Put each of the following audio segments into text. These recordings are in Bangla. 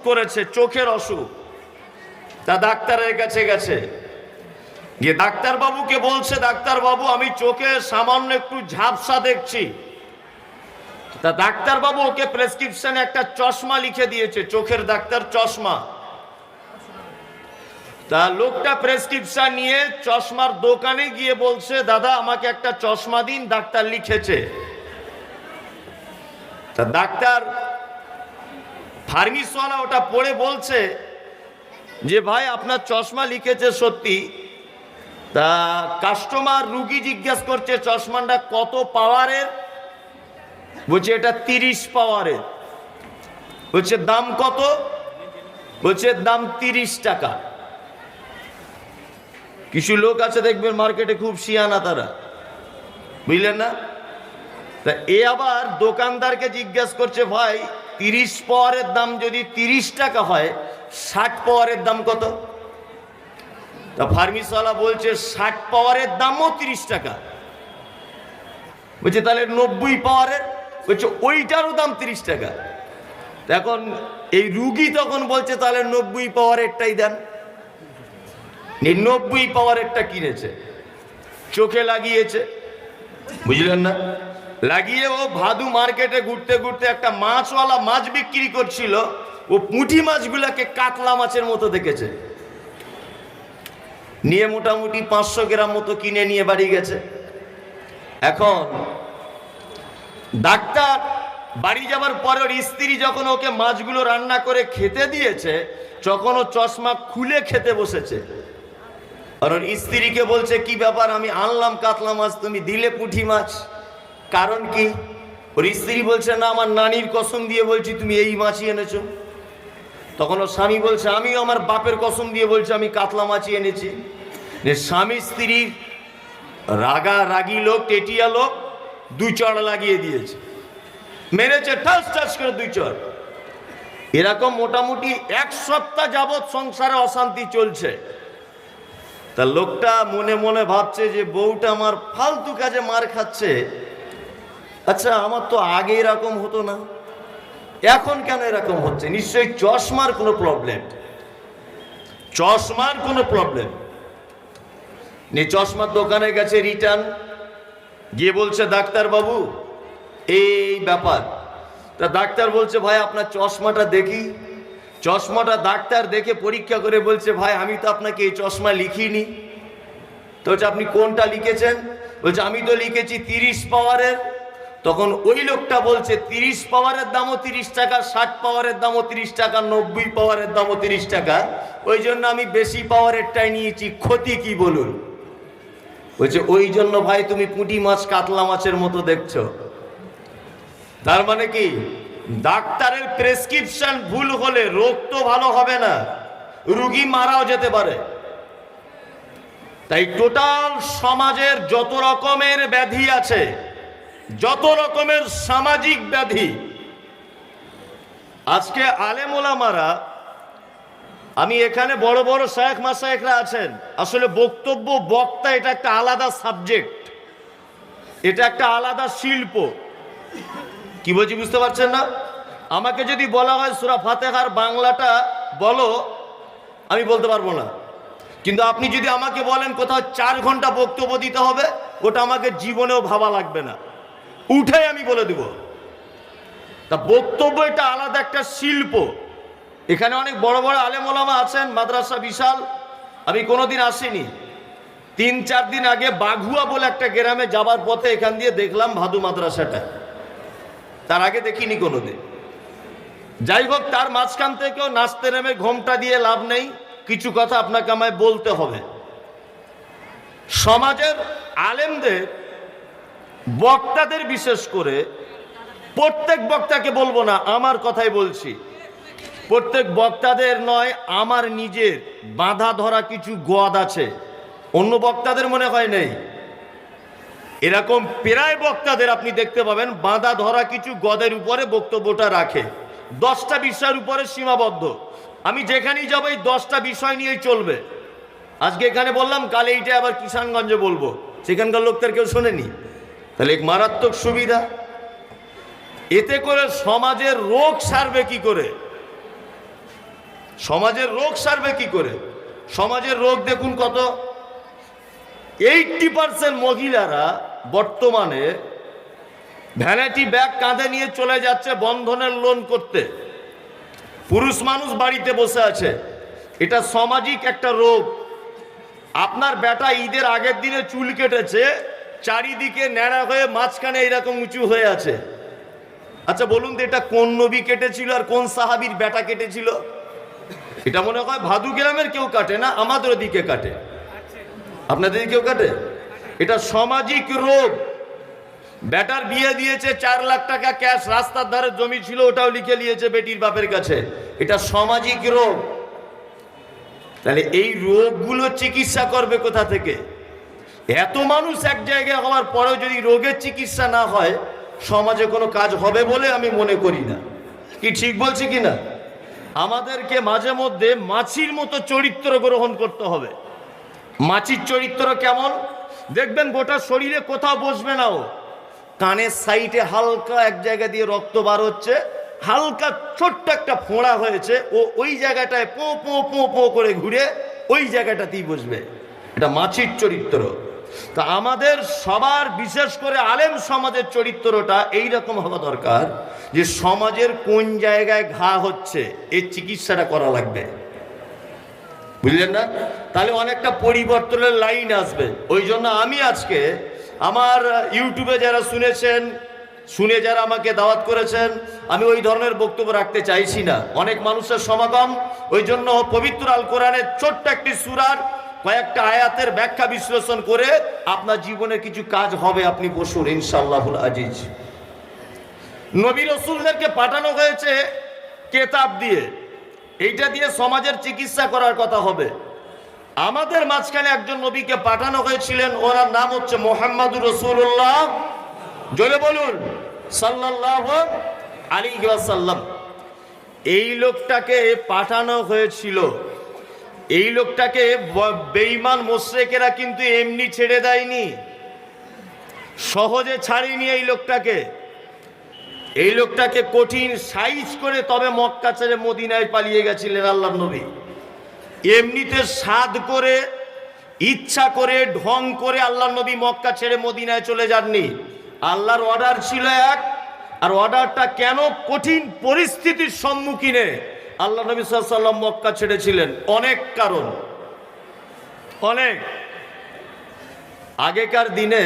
করেছে, চোখের অসুখ। তা ডাক্তারের কাছে গেছে, গিয়ে ডাক্তারবাবুকে বলছে, ডাক্তারবাবু আমি চোখে সামান্য একটু ঝাপসা দেখছি। তা ডাক্তারবাবু ওকে প্রেসক্রিপশনে একটা চশমা লিখে দিয়েছে, চোখের ডাক্তার চশমা। তা লোকটা প্রেসক্রিপশন নিয়ে চশমার দোকানে গিয়ে বলছে, দাদা আমাকে একটা চশমা দিন, ডাক্তার লিখেছে। তা ডাক্তার ফার্মেসিওয়ালা ওটা পড়ে বলছে যে ভাই আপনার চশমা লিখেছে সত্যি। তা কাস্টমার রুগী জিজ্ঞেস করছে চশমাটা কত পাওয়ারের? বলছে এটা 30 পাওয়ারের। বলছে দাম কত? বলছে দাম 30 টাকা। কিছু লোক আছে দেখবেন মার্কেটে খুব শিয়ানা, তারা বুঝলেন না। তা এ আবার দোকানদারকে জিজ্ঞেস করছে ভাই 30 পাওয়ারের দাম যদি 30 টাকা হয়, 60 পাওয়ারের দাম কত? তা ফার্মেসিওয়ালা বলছে 60 পাওয়ারের দামও 30 টাকা। বলছে তাহলে 90 পাওয়ারের? বলছে ওইটারও দাম 30 টাকা। এখন এই রুগী তখন বলছে তাহলে 90 পাওয়ারেরটাই দেন। 90 পাওয়ারেরটা কিনেছে, চোখে লাগিয়েছে, বুঝলেন না। লাগিয়ে ও ভাদু মার্কেটে ঘুরতে ঘুরতে একটা মাছওয়ালা মাছ বিক্রি করছিল, ও পুঁটি মাছগুলাকে কাতলা মাছের মতো দেখেছে, নিয়ে মোটামুটি 500 গ্রাম মতো কিনে নিয়ে বাড়ি গেছে। এখন ডাক্তার বাড়ি যাবার পরে ওর স্ত্রী যখন ওকে মাছগুলো রান্না করে খেতে দিয়েছে, তখন ও চশমা খুলে খেতে বসেছে। আর ওর স্ত্রীকে বলছে কি ব্যাপার, আমি আনলাম কাতলা মাছ, তুমি দিলে পুঁটি মাছ, কারণ কি? ওর স্ত্রী বলছে না আমার নানির কসম দিয়ে বলছি তুমি এই মাছই এনেছো। তখন ওর স্বামী বলছে আমিও আমার বাপের কসম দিয়ে বলছি আমি কাতলা মাছই এনেছি। স্বামী স্ত্রীর রাগী লোক, টেটিয়া লোক, 2 চড় লাগিয়ে দিয়েছে, মেরেছে ঠাস ঠাস করে 2 চড়। এরকম মোটামুটি 1 সপ্তাহ যাবৎ সংসারে অশান্তি চলছে। তা লোকটা মনে মনে ভাবছে যে বউটা আমার ফালতু কাজে মার খাচ্ছে, আচ্ছা আমার তো আগে এরকম হতো না, এখন কেন এরকম হচ্ছে? নিশ্চয়ই চশমার কোনো প্রবলেম, চশমার কোনো প্রবলেম নেই। চশমার দোকানে গেছে, রিটার্ন গিয়ে বলছে ডাক্তার বাবু এই ব্যাপার। তা ডাক্তার বলছে ভাই আপনার চশমাটা দেখি। চশমাটা ডাক্তার দেখে পরীক্ষা করে বলছে ভাই আমি তো আপনাকে এই চশমা লিখিনি। তো বলছে আপনি কোনটা লিখেছেন? বলছে আমি তো লিখেছি 30 পাওয়ারের। তখন ওই লোকটা বলছে 30 পাওয়ারের দামও 30 টাকা, 60 পাওয়ারের দামও 30 টাকা, 90 পাওয়ারের দামও 30 টাকা, ওই জন্য আমি বেশি পাওয়ারেরটাই নিয়েছি, ক্ষতি কি বলুন? বলছে ওই জন্য ভাই তুমি পুঁটি মাছ কাতলা মাছের মতো দেখছো। তার মানে কি, ডাক্তারের প্রেসক্রিপশন ভুল হলে রোগ তো ভালো হবে না, রোগী মারাও যেতে পারে। তাই টোটাল সমাজের যত রকমের ব্যাধি আছে, যত রকমের সামাজিক ব্যাধি, আজকে আলেম ওলামারা, আমি এখানে বড় বড় শায়েখ মাশায়েখরা আছেন, আসলে বক্তব্য বক্তা এটা একটা আলাদা সাবজেক্ট, এটা একটা আলাদা শিল্প। কি বলছি বুঝতে পারছেন না? আমাকে যদি বলা হয় সূরা ফাতিহার বাংলাটা বলো, আমি বলতে পারবো না। কিন্তু আপনি যদি আমাকে বলেন কোথাও 4 ঘন্টা বক্তব্য দিতে হবে, ওটা আমাকে জীবনেও ভাবা লাগবে না, উঠে আমি বলে দেব। তা বক্তব্য এটা আলাদা একটা শিল্প। এখানে অনেক বড় বড় আলেম ওলামা আছেন, মাদ্রাসা বিশাল। আমি কোনোদিন আসিনি, 3-4 দিন আগে বাঘুয়া বলে একটা গ্রামে যাবার পথে এখান দিয়ে দেখলাম ভাদু মাদ্রাসাটা, তার আগে দেখিনি কোনোদিন। যাই হোক, তার মাঝখান থেকেও নাচতে নেমে ঘোমটা দিয়ে লাভ নেই, কিছু কথা আপনাকে আমায় বলতে হবে। সমাজের আলেমদের, বক্তাদের, বিশেষ করে প্রত্যেক বক্তাকে বলবো না, আমার কথাই বলছি, প্রত্যেক বক্তাদের নয়, আমার নিজের বাঁধা ধরা কিছু গদ আছে, অন্য বক্তাদের মনে হয় নেই। এরকম প্রায় বক্তাদের আপনি দেখতে পাবেন বাঁধা ধরা কিছু গদের উপরে বক্তব্যটা রাখে, 10টা বিষয়ের উপরে সীমাবদ্ধ। আমি যেখানেই যাবো এই 10টা বিষয় নিয়েই চলবে। আজকে এখানে বললাম, কাল এইটা আবার কিষানগঞ্জে বলবো, সেখানকার লোকদের কেউ শোনেনি। তাহলে এক মারাত্মক সুবিধা। এতে করে সমাজের রোগ সারবে কি করে? সমাজের রোগ সারবে কি করে? সমাজের রোগ দেখুন কত। 80% মহিলারা বর্তমানে ভ্যানিটি ব্যাগ কাঁধে নিয়ে চলে যাচ্ছে বন্ধনের লোন করতে। পুরুষ মানুষ বাড়িতে বসে আছে। এটা সামাজিক একটা রোগ। আপনার বেটা ঈদের আগের দিনে চুল কেটেছে, চারিদিকে ন্যাড়া হয়ে মাঝখানে এরকম উঁচু হয়ে আছে। আচ্ছা বলুন তো, এটা কোন নবী কেটেছিল আর কোন সাহাবীর বেটা কেটেছিল? এটা মনে হয় ভাদু গ্রামের কেউ কাটে না, আমাদের ওদিকে কাটে। আপনাদের কেউ কাটে? এটা সামাজিক রোগ। বেটার বিয়ে দিয়েছে, 4 লাখ টাকা ক্যাশ, রাস্তার ধারে জমি ছিল ওটাও লিখে নিয়েছে বেটির বাপের কাছে। এটা সামাজিক রোগ। তাহলে এই রোগগুলো চিকিৎসা করবে কোথা থেকে? এত মানুষ এক জায়গায় হওয়ার পরেও যদি রোগের চিকিৎসা না হয়, সমাজে কোনো কাজ হবে বলে আমি মনে করি না। কি ঠিক বলছি কিনা? আমাদেরকে মাঝে মধ্যে মাছির মতো চরিত্র গ্রহণ করতে হবে। মাছির চরিত্র কেমন দেখবেন? গোটা শরীরে কোথাও বসবে না ও, কানের সাইডে হালকা এক জায়গা দিয়ে রক্ত বার হচ্ছে, হালকা ছোট্ট একটা ফোঁড়া হয়েছে, ও ওই জায়গাটায় পো পো পো পো করে ঘুরে ওই জায়গাটাতেই বসবে। এটা মাছির চরিত্র। তা আমাদের সবার, বিশেষ করে আলেম সমাজের চরিত্রটা এইরকম হওয়া দরকার যে সমাজের কোন জায়গায় ঘা হচ্ছে এর চিকিৎসাটা করা লাগবে। বুঝলেন না? তাহলে অনেকটা পরিবর্তনের লাইন আসবে। ওই জন্য আমি আজকে আমার ইউটিউবে যারা শুনেছেন, শুনে যারা আমাকে দাওয়াত করেছেন, আমি ওই ধরনের বক্তব্য রাখতে চাইছি না। অনেক মানুষের সমাগম, ওই জন্য পবিত্র আল কোরআনের ছোট্ট একটি সূরার কয়েকটা আয়াতের ব্যাখ্যা বিশ্লেষণ করে আপনার জীবনে কিছু কাজ হবে। আপনি বসুন ইনশাআল্লাহুল আজিজ। নবী রাসূলদেরকে পাঠানো হয়েছে কেতাব দিয়ে, এইটা দিয়ে সমাজের চিকিৎসা করার কথা হবে। আমাদের মাঝখানে একজন নবীকে পাঠানো হয়েছিলেন, ওনার নাম হচ্ছে মুহাম্মাদুর রাসূলুল্লাহ। জোরে বলুন সাল্লাল্লাহু আলাইহি ওয়াসাল্লাম। এই লোকটাকে পাঠানো হয়েছিল, এই লোকটাকে বেঈমান মুশরিকেরা কিন্তু এমনি ছেড়ে দেয়নি, সহজে ছাড়েনি। এই লোকটাকে কঠিন সাইজ করে তবে মক্কা ছেড়ে মদিনায় পালিয়ে গেছিলেন আল্লাহর নবী। এমনিতে সাদ করে, ইচ্ছা করে, ঢং করে আল্লাহর নবী মক্কা ছেড়ে মদিনায় চলে যাননি। আল্লাহর অর্ডার ছিল এক, আর অর্ডারটা কেন? কঠিন পরিস্থিতির সম্মুখীনে আল্লাহ নবী সাল্লাল্লাহু আলাইহি ওয়াসাল্লাম মক্কা ছেড়েছিলেন। অনেক কারণ, অনেক। আগেকার দিনে,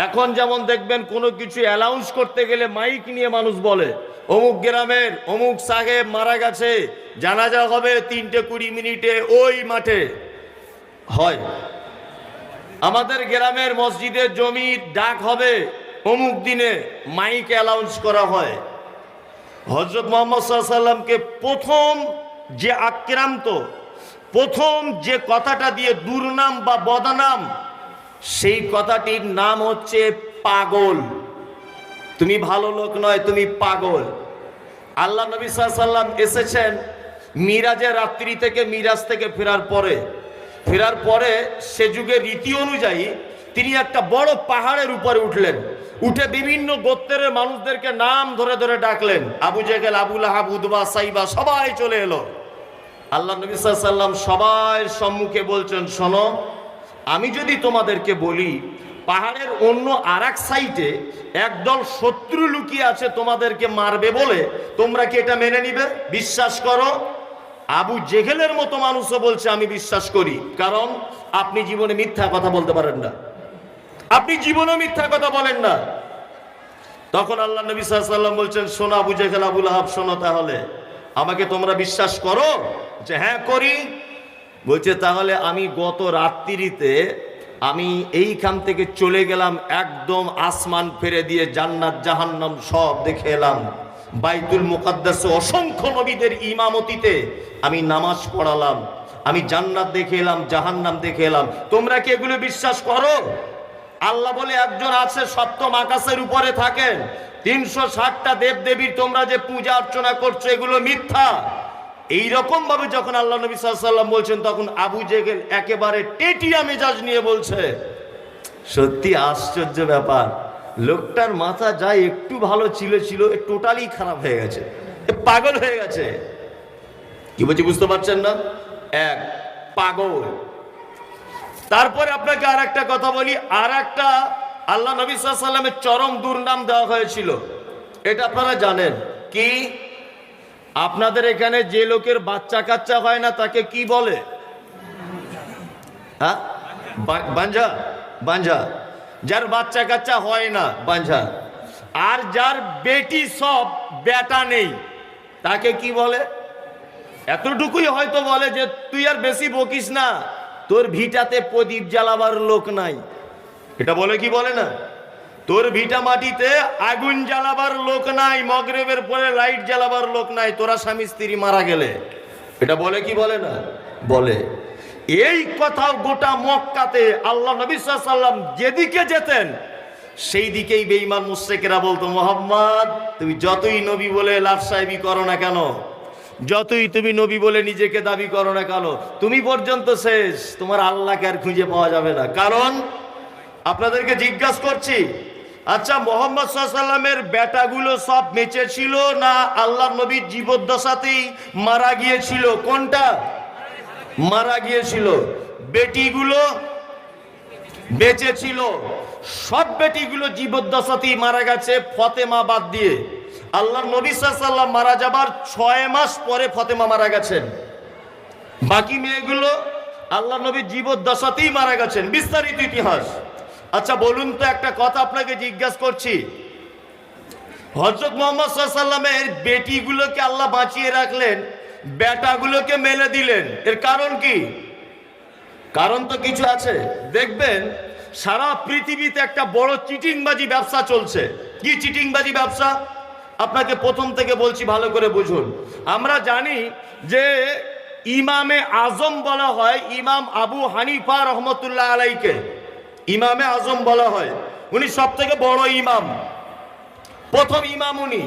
এখন যেমন দেখবেন কোনো কিছু অ্যানাউন্স করতে গেলে মাইক নিয়ে মানুষ বলে অমুক গ্রামের অমুক সাহেব মারা গেছে, জানাজা হবে 3:20 ওই মাঠে হয়। আমাদের গ্রামের মসজিদের জমির ডাক হবে অমুক দিনে, মাইক অ্যানাউন্স করা হয়। হযরত মুহাম্মদ সাল্লাল্লাহু আলাইহি ওয়াসাল্লামকে প্রথম যে আক্রান্ত, প্রথম যে কথাটা দিয়ে দুর্নাম বা বদনাম, সেই কথাটির নাম হচ্ছে পাগল। তুমি ভালো লোক নয়, তুমি পাগল। আল্লাহ নবী সাল্লাল্লাহু আলাইহি ওয়াসাল্লাম এসেছেন মিরাজের রাত্রি থেকে, মিরাজ থেকে ফেরার পরে সে যুগের রীতি অনুযায়ী তিনি একটা বড় পাহাড়ের উপরে উঠলেন। উঠে বিভিন্ন গোত্রের মানুষদেরকে নাম ধরে ধরে ডাকলেন। আবু জেহেল, আবু লাহাব, উতবা, সাইবা সবাই চলে এলো। আল্লাহ নবী সাল্লাল্লাহু আলাইহি ওয়াসাল্লাম সবাই সম্মুখে বলছেন, শোনো, আমি যদি তোমাদেরকে বলি পাহাড়ের অন্য আরেক সাইডে একদল শত্রু লুকিয়ে আছে তোমাদেরকে মারবে বলে, তোমরা কি এটা মেনে নিবে? বিশ্বাস করো? আবু জেহেলের মতো মানুষও বলছে আমি বিশ্বাস করি, কারণ আপনি জীবনে মিথ্যা কথা বলতে পারেন না, আপনি জীবনে মিথ্যা কথা বলেন না। তখন আল্লাহ নবী সাল্লাল্লাহু আলাইহি ওয়াসাল্লাম বলছেন, শোনো আবু জেহেল, আবু লাহাব, শোনো, তাহলে আমাকে তোমরা বিশ্বাস করো? যে হ্যাঁ করি। বলছে তাহলে আমি গত রাত্রিতে আমি এইখান থেকে চলে গেলাম, একদম আসমান ফেরে দিয়ে জান্নাত জাহান্নাম সব দেখে এলাম। বাইতুল মুকাদ্দাসে অসংখ্য নবীদের ইমামতিতে আমি নামাজ পড়ালাম, আমি জান্নাত দেখে এলাম, জাহান্নাম দেখে এলাম। তোমরা কি এগুলো বিশ্বাস করো? আল্লাহ বলে একজন আছে সপ্তম আকাশের উপরে থাকেন, 360টা দেব দেবীর তোমরা যে পূজা অর্চনা করছো এগুলো মিথ্যা। এইরকম ভাবে যখন আল্লাহ নবী সাল্লাল্লাহু আলাইহি ওয়াসাল্লাম বলছেন, তখন আবু জেহেল একেবারে টেটিয়া মেজাজ নিয়ে বলছে, সত্যি আশ্চর্য ব্যাপার, লোকটার মাথা যা একটু ভালো ছিল টোটালি খারাপ হয়ে গেছে, পাগল হয়ে গেছে। কি বলছি বুঝতে পারছেন না? এক পাগল। তারপরে আপনাকে আর একটা কথা বলি, আর একটা আল্লাহ নবী সাল্লাল্লাহু আলাইহি ওয়াসাল্লামের চরম দুর্নাম দেওয়া হয়েছিল, এটা আপনারা জানেন কি? আপনাদের এখানে যে লোকের বাচ্চা কাচ্চা হয় না তাকে কি বলে? হ্যাঁ, বাঞ্ঝা। বাঞ্ঝা, যার বাচ্চা কাচ্চা হয় না বাঞ্ঝা। আর যার বেটি সব বেটা নেই তাকে কি বলে? এতটুকুই হয়তো বলে যে তুই আর বেশি বকিস না, তোর ভিটাতে প্রদীপ জ্বালাবার লোক নাই। এটা বলে কি বলে না? তোর ভিটা মাটিতে আগুন জ্বালাবার লোক নাই, মগরিবের পরে লাইট জ্বালাবার লোক নাই, তোরা স্বামী স্ত্রী মারা গেলে। এটা বলে কি বলে না? বলে। এই কথা গোটা মক্কাতে আল্লাহ নবী সাল্লাল্লাহু আলাইহি ওয়াসাল্লাম যেদিকে যেতেন সেই দিকেই বেঈমান মুশরিকরা বলতো, মোহাম্মদ তুমি যতই নবী বলে লাট সাহেবী করো না কেন, যতই তুমি নবী বলে নিজেকে দাবি করো না কেন, তুমি পর্যন্ত শেষ, তোমার আল্লাহকে আর খুঁজে পাওয়া যাবে না। কারণ আপনাদেরকে জিজ্ঞাসা করছি, আচ্ছা মোহাম্মদ সাল্লাল্লাহু আলাইহি ওয়াসাল্লামের বেটাগুলো সব বেঁচে ছিল না আল্লাহ নবীর জীবদ্দশাতেই মারা গিয়েছিল? কোনটা মারা গিয়েছিল? বেটিগুলো বেঁচে ছিল। সব বেটিগুলো জীবদ্দশাতেই মারা গেছে, ফতেমা বাদ দিয়ে। আল্লাহর নবী সাল্লাল্লাহু আলাইহি ওয়াসাল্লাম মারা যাবার 6 মাস পরে ফতেমা মারা গেছেন। বাকি মেয়েগুলো আল্লাহ নবীর জীবদ্দশাতেই মারা গেছেন, বিস্তারিত ইতিহাস। আচ্ছা বলুন তো, একটা কথা আপনাকে জিজ্ঞাসা করছি, হযরত মুহাম্মদ সাল্লাল্লাহু আলাইহি ওয়াসাল্লামের বেটিগুলোকে আল্লাহ বাঁচিয়ে রাখলেন, বেটাগুলোকে মেলে দিলেন, এর কারণ কি? কারণ তো কিছু আছে। দেখবেন সারা পৃথিবীতে একটা বড় চিটিংবাজি ব্যবসা চলছে। কি চিটিংবাজি ব্যবসা? আপনাকে প্রথম থেকে বলছি, ভালো করে বুঝুন। আমরা জানি যে ইমামে আজম বলা হয় ইমাম আবু হানিফা রহমতুল্লাহ আলাইকে, ইমামে আজম বলা হয়। উনি সব থেকে বড় ইমাম, প্রথম ইমাম উনি,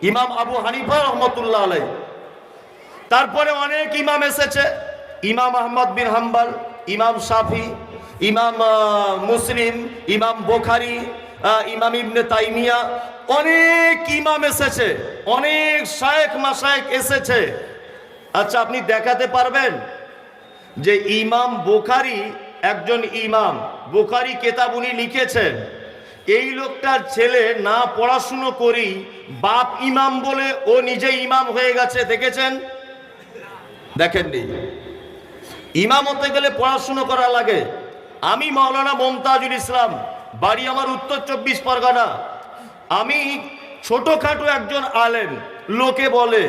ইমাম আবু হানিফা রহমতুল্লাহ আলাই। তারপরে অনেক ইমাম এসেছে, ইমাম আহমদ বিন হাম্বল, ইমাম শাফি, ইমাম মুসলিম, ইমাম বুখারী, ইমাম ইবনে তাইমিয়া, অনেক ইমাম এসেছে, অনেক শায়েখ মাশায়েখ এসেছে। আচ্ছা আপনি দেখাতে পারবেন যে ইমাম বুখারী একজন ইমাম, বুখারী কিতাব উনি লিখেছেন, এই লোকটার ছেলে না পড়াশুনো করি বাপ ইমাম বলে ও নিজে ইমাম হয়ে গেছে? দেখেছেন? দেখেননি? ইমাম হতে গেলে পড়াশুনো করা লাগে। আমি মাওলানা মুমতাজুল ইসলাম, বাড়ি আমার উত্তর 24 পরগনা। আমি ছোটখাটো একজন আলেম, লোকে বলে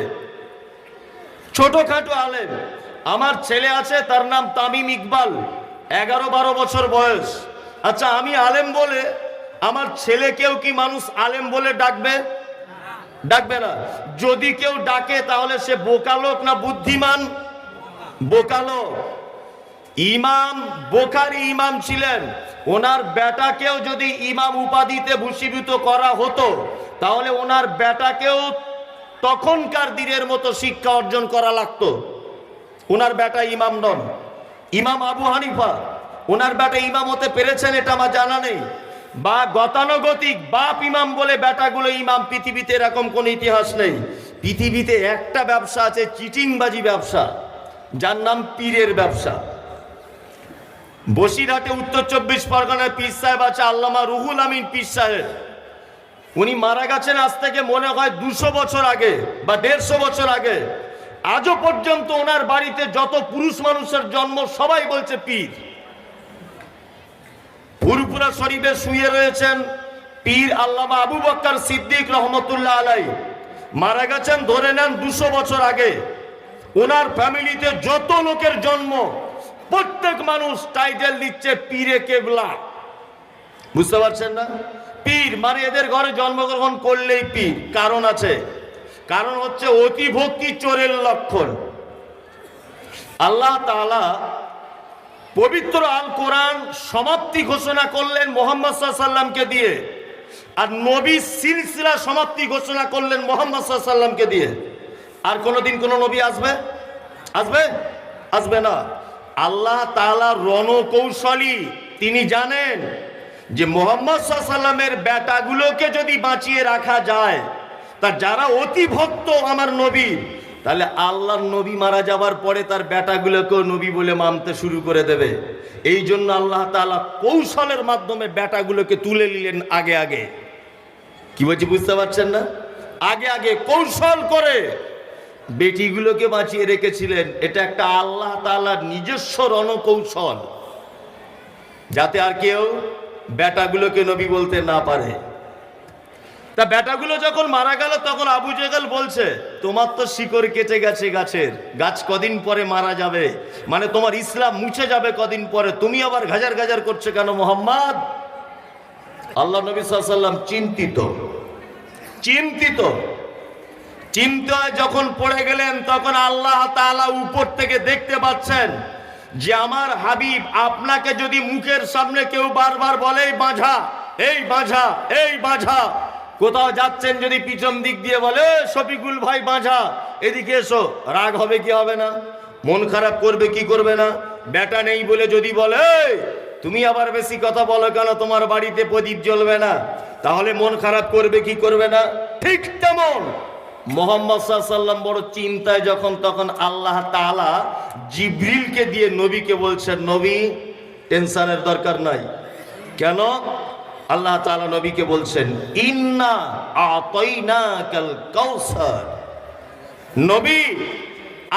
ছোটখাটো আলেম। আমার ছেলে আছে, তার নাম তামিম ইকবাল, 11-12 বছর বয়স। আচ্ছা আমি আলেম বলে আমার ছেলেকেও কি মানুষ আলেম বলে ডাকবে? ডাকবে না। যদি কেউ ডাকে তাহলে সে বোকা লোক না বুদ্ধিমান? বোকা লোক। ইমাম বুখারী ইমাম ছিলেন, ওনার বেটাকেও যদি ইমাম উপাধিতে ভূষীভূত করা হতো তাহলে ওনার বেটাকেও তখনকার দিনের মতো শিক্ষা অর্জন করা লাগতো। ওনার বেটা ইমাম নন, ইমাম আবু হানিফা, ওনার বেটা ইমাম হতে পেরেছেন এটা আমার জানা নেই। বা গতানুগতিক বাপ ইমাম বলে বেটাগুলো ইমাম, পৃথিবীতে এরকম কোন ইতিহাস নেই। পৃথিবীতে একটা ব্যবসা আছে, চিটিংবাজি ব্যবসা, যার নাম পীরের ব্যবসা। বসিরহাটে উত্তর 24 পরগনায় পীর সাহেব আছে, আল্লামা রুহুল আমিন পীর সাহেব। উনি মারা গেছেন আজ থেকে মনে হয় 200 বছর আগে বা 150 বছর আগে। আজও পর্যন্ত ওনার বাড়িতে যত পুরুষ মানুষের জন্ম সবাই বলছে পীর। ফুরফুরা শরীফে শুয়ে রয়েছেন পীর আল্লামা আবু বকর সিদ্দিক রহমতুল্লাহ আলাই, মারা গেছেন ধরে নেন 200 বছর আগে। ওনার ফ্যামিলিতে যত লোকের জন্ম প্রত্যেক মানুষ টাইটেল দিচ্ছে পীরে কেবলা। বুঝতে পারছেন না? পীর মানে এদের ঘরে জন্মগ্রহণ করলেই পীর। কারণ আছে, কারণ হচ্ছে অতি ভক্তি চোরের লক্ষণ। আল্লাহ তাআলা পবিত্র আল কোরআন সমাপ্তি ঘোষণা করলেন মুহাম্মদ সাল্লাল্লাহু আলাইহি ওয়াসাল্লামকে দিয়ে, আর নবী সিলসিলা সমাপ্তি ঘোষণা করলেন মুহাম্মদ সাল্লাল্লাহু আলাইহি ওয়াসাল্লামকে দিয়ে। আর কোনোদিন কোন নবী আসবে? আসবে? আসবে না। আল্লাহ তাআলা রণকৌশলী, তিনি জানেন যে মুহাম্মদ সাল্লাল্লাহু আলাইহি ওয়াসাল্লামের বেটাগুলোকে যদি বাঁচিয়ে রাখা যায়, তা যারা অতি ভক্ত আমার নবী তাহলে আল্লাহর নবী মারা যাবার পরে তার বেটাগুলোকেও নবী বলে মানতে শুরু করে দেবে। এই জন্য আল্লাহ তাআলা কৌশলের মাধ্যমে বেটাগুলোকে তুলে নিলেন আগে আগে। কি বলছি বুঝতে পারছেন না? আগে আগে কৌশল করে বেটিগুলোকে বাঁচিয়ে রেখেছিলেন। এটা একটা আল্লাহ তাআলার নিজস্ব রণকৌশল, যাতে আর কেউ বেটাগুলোকে নবী বলতে না পারে। তা বেটাগুলো যখন মারা গেল তখন আবু জেহেল বলছে, তোমার তো শিকড় কেটে গেছে গাছের, গাছ কদিন পরে মারা যাবে, মানে তোমার ইসলাম মুছে যাবে কদিন পরে, তুমি আবার গাজার গাজার করছো কেন মুহাম্মদ? আল্লাহ নবী সাল্লাল্লাহু আলাইহি ওয়াসাল্লাম চিন্তায় যখন পড়ে গেলেন, তখন আল্লাহ তাআলা উপর থেকে দেখতে পাচ্ছেন যে আমার হাবিব আপনাকে যদি মুখের সামনে কেউ বারবার বলে বাঁঝা, এই বাঁঝা, এই বাঁঝা, কোথাও যাচ্ছেন যদি পিছন দিক দিয়ে বলে শফিকুল ভাই বাঁঝা, এদিকে এসো, রাগ হবে কি হবে না? মন খারাপ করবে কি করবে না? বেটা নেই বলে যদি বলে তুমি আবার বেশি কথা বলো কেন, তোমার বাড়িতে প্রদীপ জ্বলবে না, তাহলে মন খারাপ করবে কি করবে না? ঠিক তেমন মুহাম্মদ সাল্লাল্লাহু আলাইহি ওয়াসাল্লাম বড় চিন্তায় যখন, তখন আল্লাহ তাআলা জিবরিলকে দিয়ে নবীকে বলছেন, নবী টেনশনের দরকার নাই। কেন? আল্লাহ তাআলা নবীকে বলছেন, ইন্না আতাইনাকাল কাউসার, নবী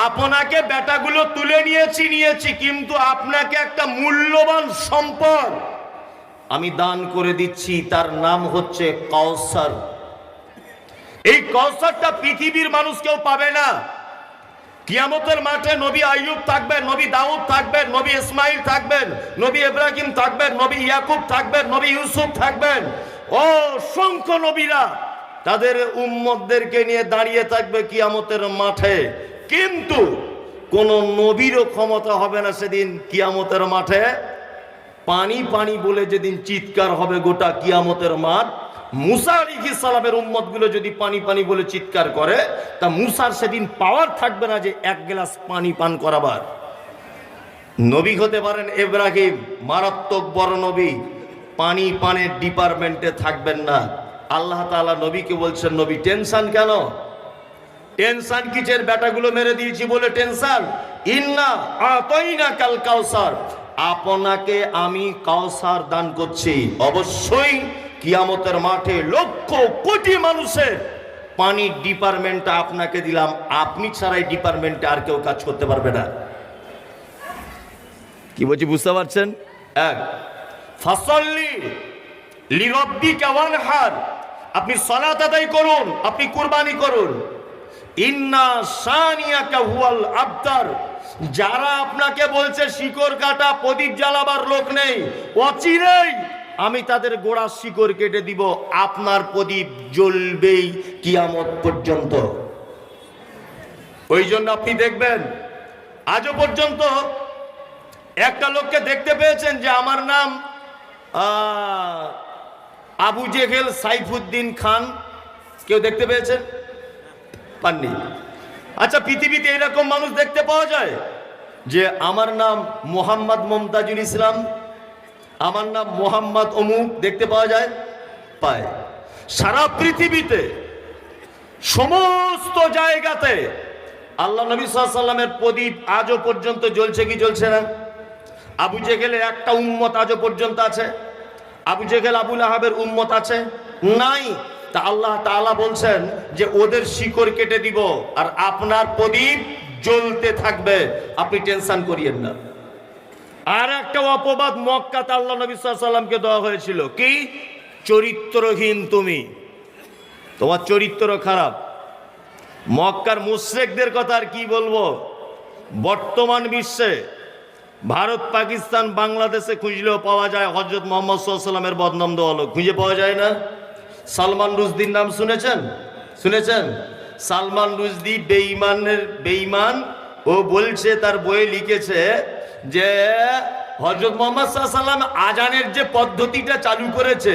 আপনাকে বেটাগুলো তুলে নিয়েছি, কিন্তু আপনাকে একটা মূল্যবান সম্পদ আমি দান করে দিচ্ছি, তার নাম হচ্ছে কাউসার। এই কাউসারটা পৃথিবীর মানুষ কেউ পাবে না। কিয়ামতের মাঠে নবী আইয়ুব থাকবেন, নবী দাউদ থাকবেন, নবী ইসমাইল থাকবেন, নবী ইব্রাহিম থাকবেন, নবী ইয়াকুব থাকবেন, নবী ইউসুফ থাকবেন, অসংখ্য নবীরা তাদের উম্মতদেরকে নিয়ে দাঁড়িয়ে থাকবে কিয়ামতের মাঠে। কিন্তু কোন নবীরও ক্ষমতা হবে না সেদিন কিয়ামতের মাঠে পানি পানি বলে যেদিন চিৎকার হবে গোটা কিয়ামতের মাঠ। মুসা আলাইহিস সালামের উম্মতগুলো যদি পানি পানি বলে চিৎকার করে, তা মুসার সেদিন পাওয়ার থাকবে না যে এক গ্লাস পানি পান করাবার। নবী হতে পারেন ইব্রাহিম, মারাত্মক বড় নবী, পানি পানের ডিপার্টমেন্টে থাকবেন না। আল্লাহ তাআলা নবীকে বলছেন, নবী টেনশন কেন? টেনশন কিসের? বেটাগুলো মেরে দিয়েছি বলে টেনশন? ইন্না আতাইনাকাল কাউসার, আপনাকে আমি কাউসার দান করছি। অবশ্যই কিয়ামতের মাঠে লক্ষ কোটি মানুষের পানির ডিপার্টমেন্টটা আপনাকে দিলাম, আপনি ছাড়াই ডিপার্টমেন্টে আর কেউ কাজ করতে পারবে না। কি বলছি বুঝতে পারছেন? এক, ফাসাল্লি লিরাব্বিকা ওয়ানহার, আপনি সালাত আদায় করুন, আপনি কুরবানি করুন। ইন্না শানিয়াকা হুয়াল আবতার, যারা আপনাকে বলছে শিকড় কাটা প্রদীপ জ্বালাবার লোক নেই, অচিরেই আমি তাদের গোড়ার শিকড় কেটে দিব, আপনার প্রদীপ জ্বলবেই কিয়ামত পর্যন্ত। ওই জন্য আপনি দেখবেন আজও পর্যন্ত একটা লোককে দেখতে পেয়েছেন যে আমার নাম আবু জেহেল সাইফুদ্দিন খান? কেউ দেখতে পেয়েছেন? পাননি। আচ্ছা, পৃথিবীতে এরকম মানুষ দেখতে পাওয়া যায় যে আমার নাম মোহাম্মদ মমতাজুল ইসলাম, আমার নাম মোহাম্মদ অমুক? দেখতে পাওয়া যায়? পায়। সারা পৃথিবীতে সমস্ত জায়গাতে আল্লাহ নবী সাল্লাল্লাহু আলাইহি ওয়াসাল্লামের প্রদীপ আজও পর্যন্ত জ্বলছে কি জ্বলছে না? আবু জেহেলের একটা উম্মত আজও পর্যন্ত আছে? আবু জেহেল আবু লাহাবের উম্মত আছে? নাই। তা আল্লাহ তাআলা বলছেন যে ওদের শিকড় কেটে দিব আর আপনার প্রদীপ জ্বলতে থাকবে, আপনি টেনশন করিয়েন না। আর একটা অপবাদ মক্কাতে আল্লাহ নবী সাল্লাল্লাহু আলাইহি ওয়াসাল্লামকে দেওয়া হয়েছিল, কি? চরিত্রহীন তুমি, তোমার চরিত্র খারাপ। মক্কার মুশরিকদের কথা আর কি বলবো। বর্তমান বিশ্বে ভারত, পাকিস্তান, বাংলাদেশে খুঁজলেও পাওয়া যায় হযরত মুহাম্মদ সাল্লাল্লাহু আলাইহি ওয়াসাল্লামের বদনাম দেওয়া লোক। খুঁজে পাওয়া যায় না? সালমান রুশদির নাম শুনেছেন? সালমান রুশদি বেঈমান। ও বলছে, তার বইয়ে লিখেছে যে হযরত মুহাম্মদ সাল্লাল্লাহু আলাইহি ওয়াসাল্লাম আজানের যে পদ্ধতিটা চালু করেছে,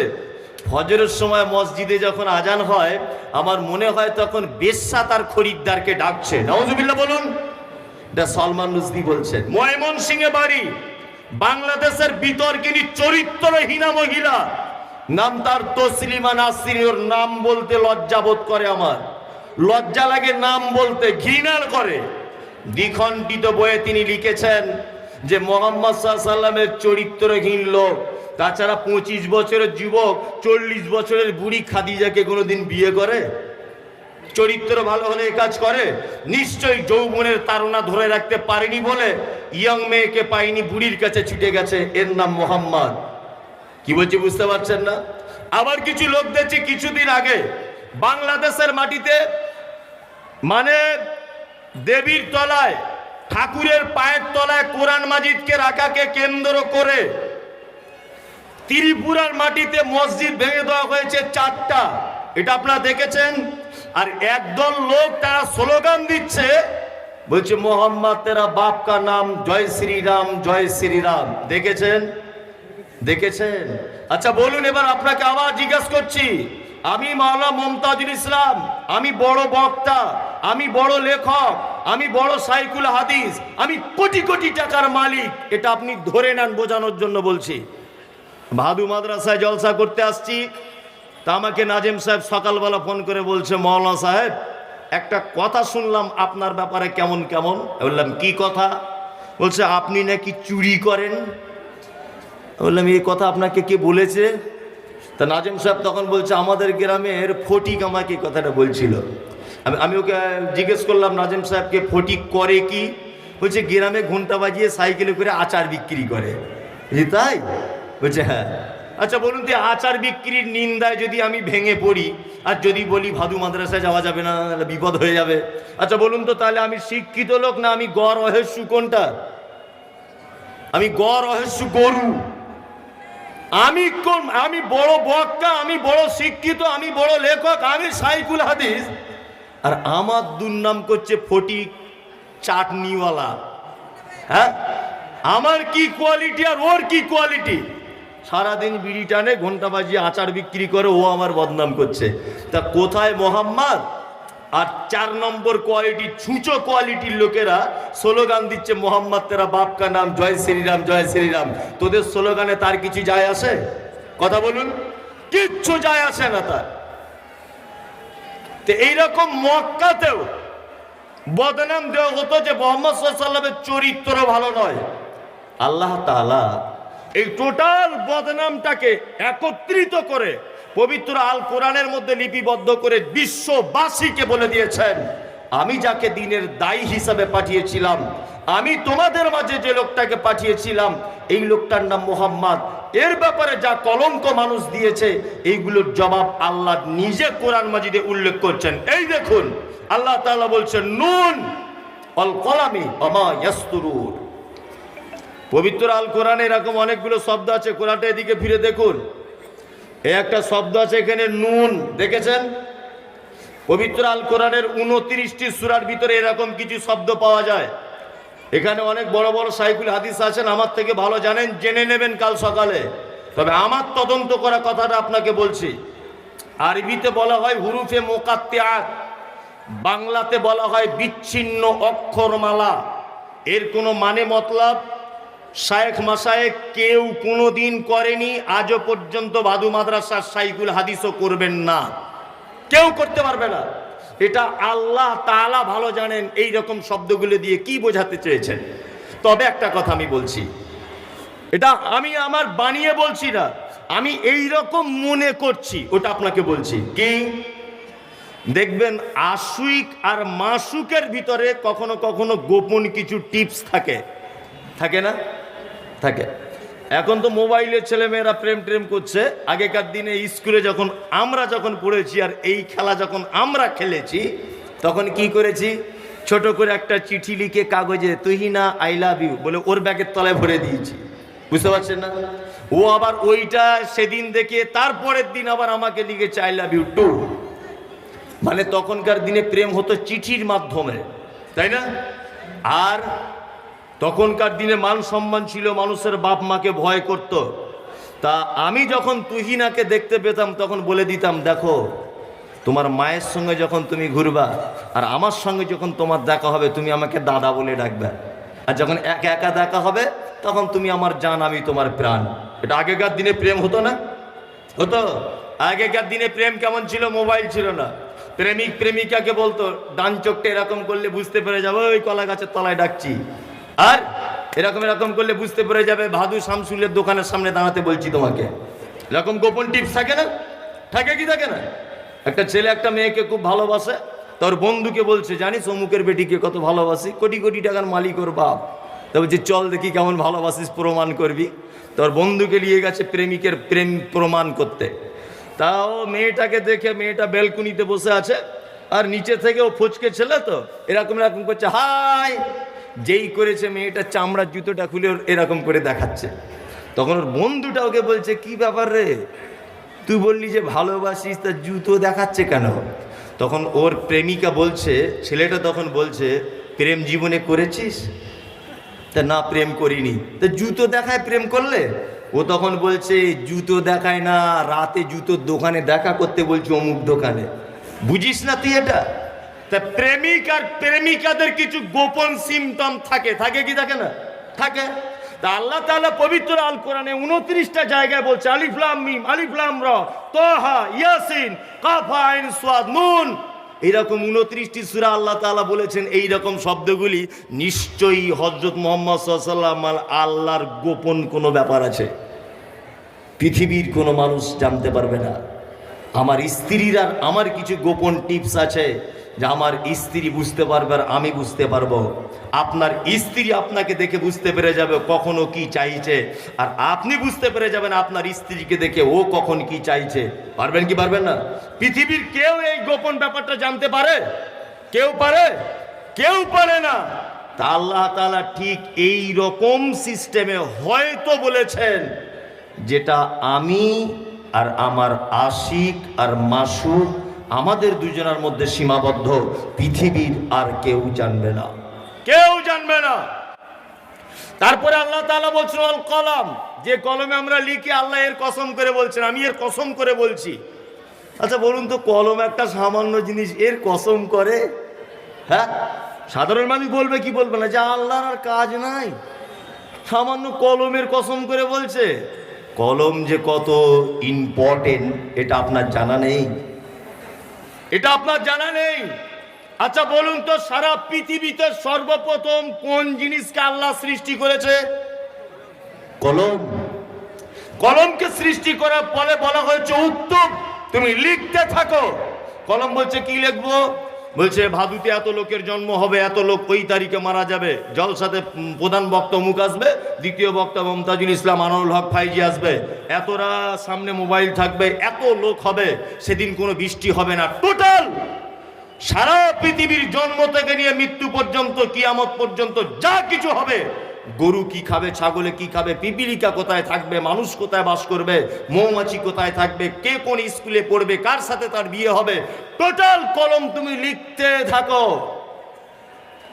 ফজরের সময় মসজিদে যখন আজান হয় আমার মনে হয় তখন বেশ্যা তার খরিদ্দারকে ডাকছে। নাউজুবিল্লাহ বলুন। এটা সালমান রুশদি বলছেন। ময়মনসিংহে বাড়ি, বাংলাদেশের বিতর্কিনী চরিত্রহীনা মহিলা, নাম তার তসলিমা নাসরিন। ওর নাম বলতে লজ্জা বোধ করে আমার। লজ্জা লাগে নাম বলতে, ঘৃণা করে। দ্বিখণ্ডিত বইয়ে তিনি লিখেছেন যে মোহাম্মদ সাল্লাল্লাহু আলাইহি ওয়াসাল্লামের চরিত্রহীন লোক। তাছাড়া 25 বছরের যুবক 40 বছরের বুড়ি খাদিজাকে কোনোদিন বিয়ে করে? চরিত্র ভালো হলে এই কাজ করে? নিশ্চয়ই যৌবনের তাড়না ধরে রাখতে পারেনি বলে ইয়ং মেয়েকে পাইনি, বুড়ির কাছে ছুটে গেছে, এর নাম মোহাম্মদ। কি বলছি বুঝতে পারছেন না? আবার কিছু লোক দেখছি কিছুদিন আগে বাংলাদেশের মাটিতে, মানে দেবীর তলায়, ঠাকুরের পায়ের তলায় কোরআন মাজিদকে রাখাকে কেন্দ্র করে ত্রিপুরার মাটিতে মসজিদ ভেঙে দেওয়া হয়েছে 4টা। এটা আপনারা দেখেছেন। আর একদল লোক তারা স্লোগান দিচ্ছে, বলছে মোহাম্মদ তেরা বাপ কা নাম, জয় শ্রীরাম, জয় শ্রীরাম। দেখেছেন? দেখেছেন? আচ্ছা বলুন, এবার আপনাকে আবার জিজ্ঞাসা করছি, আমি মাওলানা মুমতাজুল ইসলাম, আমি বড় বক্তা, আমি বড় লেখক, আমি বড় সাইকুল হাদিস, আমি কোটি কোটি টাকার মালিক, এটা আপনি ধরে নেন, বোঝানোর জন্য বলছি। ভাদু মাদ্রাসায় জলসা করতে আসছি, তা আমাকে নাজিম সাহেব সকালবেলা ফোন করে বলছে, মাওলানা সাহেব একটা কথা শুনলাম আপনার ব্যাপারে কেমন কেমন। বললাম কি কথা? বলছে আপনি নাকি চুরি করেন। বললাম এই কথা আপনাকে কে বলেছে? তা নাজিম সাহেব তখন বলছে আমাদের গ্রামের ফটিক আমাকে কথাটা বলছিল। আমি ওকে জিজ্ঞেস করলাম নাজিম সাহেবকে, ফটিক করে কি? বলছে গ্রামে ঘন্টা বাজিয়ে সাইকেলে করে আচার বিক্রি করে। তাই? বলছে হ্যাঁ। আচ্ছা বলুন তো, আচার বিক্রির নিন্দায় যদি আমি ভেঙে পড়ি আর যদি বলি ভাদু মাদ্রাসায় যাওয়া যাবে না, বিপদ হয়ে যাবে, আচ্ছা বলুন তো তাহলে আমি শিক্ষিত লোক না আমি গড় রহস্য কোনটা? আমি গড় রহস্য গরু? আমি কোন? আমি বড় বক্তা, আমি বড় শিক্ষিত, আমি বড় লেখক, আমি সাইকুল হাদিস, আর আমার দুর্নাম করছে ফটিক চাটনিওয়ালা। হ্যাঁ, আমার কি কোয়ালিটি আর ওর কি কোয়ালিটি? সারাদিন বিড়ি টানে, ঘন্টা বাজিয়ে আচার বিক্রি করে, ও আমার বদনাম করছে। তা কোথায় মোহাম্মদ? আর 4 নম্বর কোয়ালিটি, ছুঁচো কোয়ালিটির লোকেরা স্লোগান দিচ্ছে মোহাম্মদ তেরা বাপ কা নাম, জয় শ্রীরাম, জয় শ্রীরাম। তোদের স্লোগানে তার কিছু যায় আসে? কথা বলুন, কিচ্ছু যায় আসে না তার। তো এইরকম মক্কাতেও বদনাম দেওয়া হতো যে মুহাম্মদ সাল্লাল্লাহু আলাইহি ওয়াসাল্লামের চরিত্র ভালো নয়। আল্লাহ তাআলা এই টোটাল বদনামটাকে একত্রিত করে পবিত্র আল কোরআনের মধ্যে লিপিবদ্ধ করে বিশ্ববাসীকে বলে দিয়েছেন, আমি যাকে দিনের দায়ী হিসাবে পাঠিয়েছিলাম, আমি তোমাদের মাঝে যে লোকটাকে পাঠিয়েছিলাম, এই লোকটার নাম মুহাম্মদ। এর ব্যাপারে যা কলঙ্ক মানুষ দিয়েছে, এইগুলোর জবাব আল্লাহ নিজে কোরআন মাজিদে উল্লেখ করছেন। এই দেখুন, আল্লাহ তাআলা বলছেন নুন ওয়াল কলামি ওয়া মা ইয়াসতুরুন। পবিত্র আল কোরআনে এরকম অনেকগুলো শব্দ আছে, কোরআনটা এদিকে ফিরে দেখুন। এই একটা শব্দ আছে এখানে নুন, দেখেছেন? পবিত্র আল কোরআনের 29টি সূরার ভিতরে এরকম কিছু শব্দ পাওয়া যায়। এখানে অনেক বড় বড় সাইকুল হাদিস আছেন, আমার থেকে ভালো জানেন, জেনে নেবেন কাল সকালে। তবে আমার তদন্ত করা কথাটা আপনাকে বলছি। আরবিতে বলা হয় হুরুফে মুকাত্তিআত, বাংলাতে বলা হয় বিচ্ছিন্ন অক্ষরমালা। এর কোনো মানে মতলব শায়েখ মাশায়েখ কেউ কোনোদিন করেনি, আজও পর্যন্ত ভাদু মাদ্রাসার সাইকুল হাদিসও করবেন না, কেউ করতে পারবে না। এটা আল্লাহ তাআলা ভালো জানেন এই রকম শব্দগুলো দিয়ে কি বোঝাতে চেয়েছেন। তবে একটা কথা আমি বলছি, এটা আমি আমার বানিয়ে বলছি না, আমি এই রকম মনে করছি, ওটা আপনাকে বলছি। কি দেখবেন, আশুইক আর মাসুকের ভিতরে কখনো কখনো গোপন কিছু টিপস থাকে, থাকে না? থাকে। এখন তো মোবাইলের ছেলেমেয়েরা প্রেম ট্রেম করছে। আগেকার দিনে স্কুলে যখন আমরা পড়েছি আর এই খেলা যখন আমরা খেলেছি, তখন কি করেছি, ছোট করে একটা চিঠি লিখে কাগজে তুহিনা আই লাভ ইউ বলে ওর ব্যাগের তলায় ভরে দিয়েছি। বুঝতে পারছেন না? ও আবার ওইটা সেদিন দেখে তারপরের দিন আবার আমাকে লিখেছে আই লাভ ইউ টু। মানে তখনকার দিনে প্রেম হতো চিঠির মাধ্যমে, তাই না? আর তখনকার দিনে মান সম্মান ছিল, মানুষের বাপ মাকে ভয় করত। তা আমি যখন তুহিনাকে দেখতে পেতাম তখন বলে দিতাম, দেখো তোমার মায়ের সঙ্গে যখন তুমি ঘুরবা আর আমার সঙ্গে যখন তোমার দেখা হবে, তুমি আমাকে দাদা বলে ডাকবে। আর যখন একা একা দেখা হবে তখন তুমি আমার জান, আমি তোমার প্রাণ। এটা আগেকার দিনে প্রেম হতো না? হতো। আগেকার দিনে প্রেম কেমন ছিল? মোবাইল ছিল না, প্রেমিক প্রেমিকাকে বলতো ডান চোখটা এরকম করলে বুঝতে পেরে যাবে ওই কলা গাছের তলায় ডাকছি, আর এরকম এরকম করলে বুঝতে পেরে যাবে ভাদু শামসুলের দোকানের সামনে দাঁড়াতে বলছি তোমাকে। এরকম গোপন টিপস থাকে না? থাকে কি থাকে না? একটা ছেলে একটা মেয়েকে খুব ভালোবাসে, তোর বন্ধুকে বলছে জানিস অমুকের বেটিকে কত ভালোবাসি, কোটি কোটি টাকার মালিক ওর বাপ। তা বলছে চল দেখি কেমন ভালোবাসিস, প্রমাণ করবি। তোর বন্ধুকে নিয়ে গেছে প্রেমিকের প্রেম প্রমাণ করতে। তাও মেয়েটাকে দেখে, মেয়েটা ব্যালকনিতে বসে আছে আর নিচে থেকে ও ফচকে ছেলে তো এরকম এরকম করছে হাই, যেই করেছে মেয়েটা চামড়ার জুতোটা খুলে এরকম করে দেখাচ্ছে। তখন ওর বন্ধুটা ওকে বলছে কি ব্যাপার রে, তুই বললি যে ভালোবাসিস, তা জুতো দেখাচ্ছে কেন? তখন ওর প্রেমিকা বলছে, ছেলেটা তখন বলছে প্রেম জীবনে করেছিস? তা না, প্রেম করিনি। তা জুতো দেখায় প্রেম করলে? ও তখন বলছে জুতো দেখায় না, রাতে জুতোর দোকানে দেখা করতে বলছে অমুক দোকানে। বুঝিস না তুই এটা? তা প্রেমিক আর প্রেমিকাদের কিছু গোপন সিমটম থাকে, থাকে কি থাকে না? থাকে। তা আল্লাহ তাআলা পবিত্র আল কোরআনে 29টা জায়গায় বলছে আলিফ লাম মিম আলিফ লাম রা তাহা ইয়াসিন কাফ আইন সাদ নুন, এইরকম 29টি সূরা আল্লাহ তাআলা বলেছেন। এই রকম শব্দগুলি নিশ্চয়ই হযরত মুহাম্মদ সাল্লাল্লাহু আলাইহি ওয়াসাল্লাম আল্লাহর গোপন কোনো ব্যাপার আছে, পৃথিবীর কোনো মানুষ জানতে পারবে না। আমার স্ত্রীর আর আমার কিছু গোপন টিপস আছে যা আমার স্ত্রী বুঝতে পারবে আর আমি বুঝতে পারবো। আপনার স্ত্রী আপনাকে দেখে বুঝতে পেরে যাবে কখনো কি চাইছে, আর আপনি বুঝতে পেরে যাবেন আপনার স্ত্রীকে দেখে ও কখন কি চাইছে। পারবেন কি পারবেন না? পৃথিবীর কেউ এই গোপন ব্যাপারটা জানতে পারে? কেউ পারে? কেউ পারে না। তা আল্লাহ তাআলা ঠিক এই রকম সিস্টেমে হয়তো বলেছেন যেটা আমি আর আমার আশিক আর মাসুক আমাদের দুজনের মধ্যে সীমাবদ্ধ, পৃথিবীর আর কেউ জানবে না, কেউ জানবে না। তারপরে আল্লাহ তাআলা বলছেন আল কলম, যে কলমে আমরা লিখি, আল্লাহ এর কসম করে বলছেন, আমি এর কসম করে বলছি। আচ্ছা বলুন তো, কলম একটা সামান্য জিনিস, এর কসম করে? হ্যাঁ, সাধারণ মানুষ বলবে কি বলবে না যে আল্লাহর আর কাজ নাই, সামান্য কলমের কসম করে বলছে। কলম যে কত ইম্পর্টেন্ট এটা আপনার জানা নেই, এটা আপনার জানা নেই। আচ্ছা বলুন তো, সারা পৃথিবীতে সর্বপ্রথম কোন জিনিসকে আল্লাহ সৃষ্টি করেছে? কলম। কলমকে সৃষ্টি করার পরে বলা হয়েছে উত্তম, তুমি লিখতে থাকো। কলম বলছে কি লিখবো? বলছে ভাদুতে এত লোকের জন্ম হবে, এত লোক ওই তারিখে মারা যাবে, জলসাতে প্রধান বক্তা অমুক আসবে, দ্বিতীয় বক্তা মমতাজুল ইসলাম আনোয়ারুল হক ফাইজি আসবে, এতরা সামনে মোবাইল থাকবে, এত লোক হবে, সেদিন কোনো বৃষ্টি হবে না। টোটাল সারা পৃথিবীর জন্ম থেকে নিয়ে মৃত্যু পর্যন্ত, কিয়ামত পর্যন্ত যা কিছু হবে, গরু কি খাবে, ছাগলে কি খাবে, পিপিলিকা কোথায় থাকবে, মানুষ কোথায় বাস করবে, মৌমাছি কোথায় থাকবে, কে কোন স্কুলে পড়বে, কার সাথে তার বিয়ে হবে, টোটাল কলম তুমি লিখতে থাকো।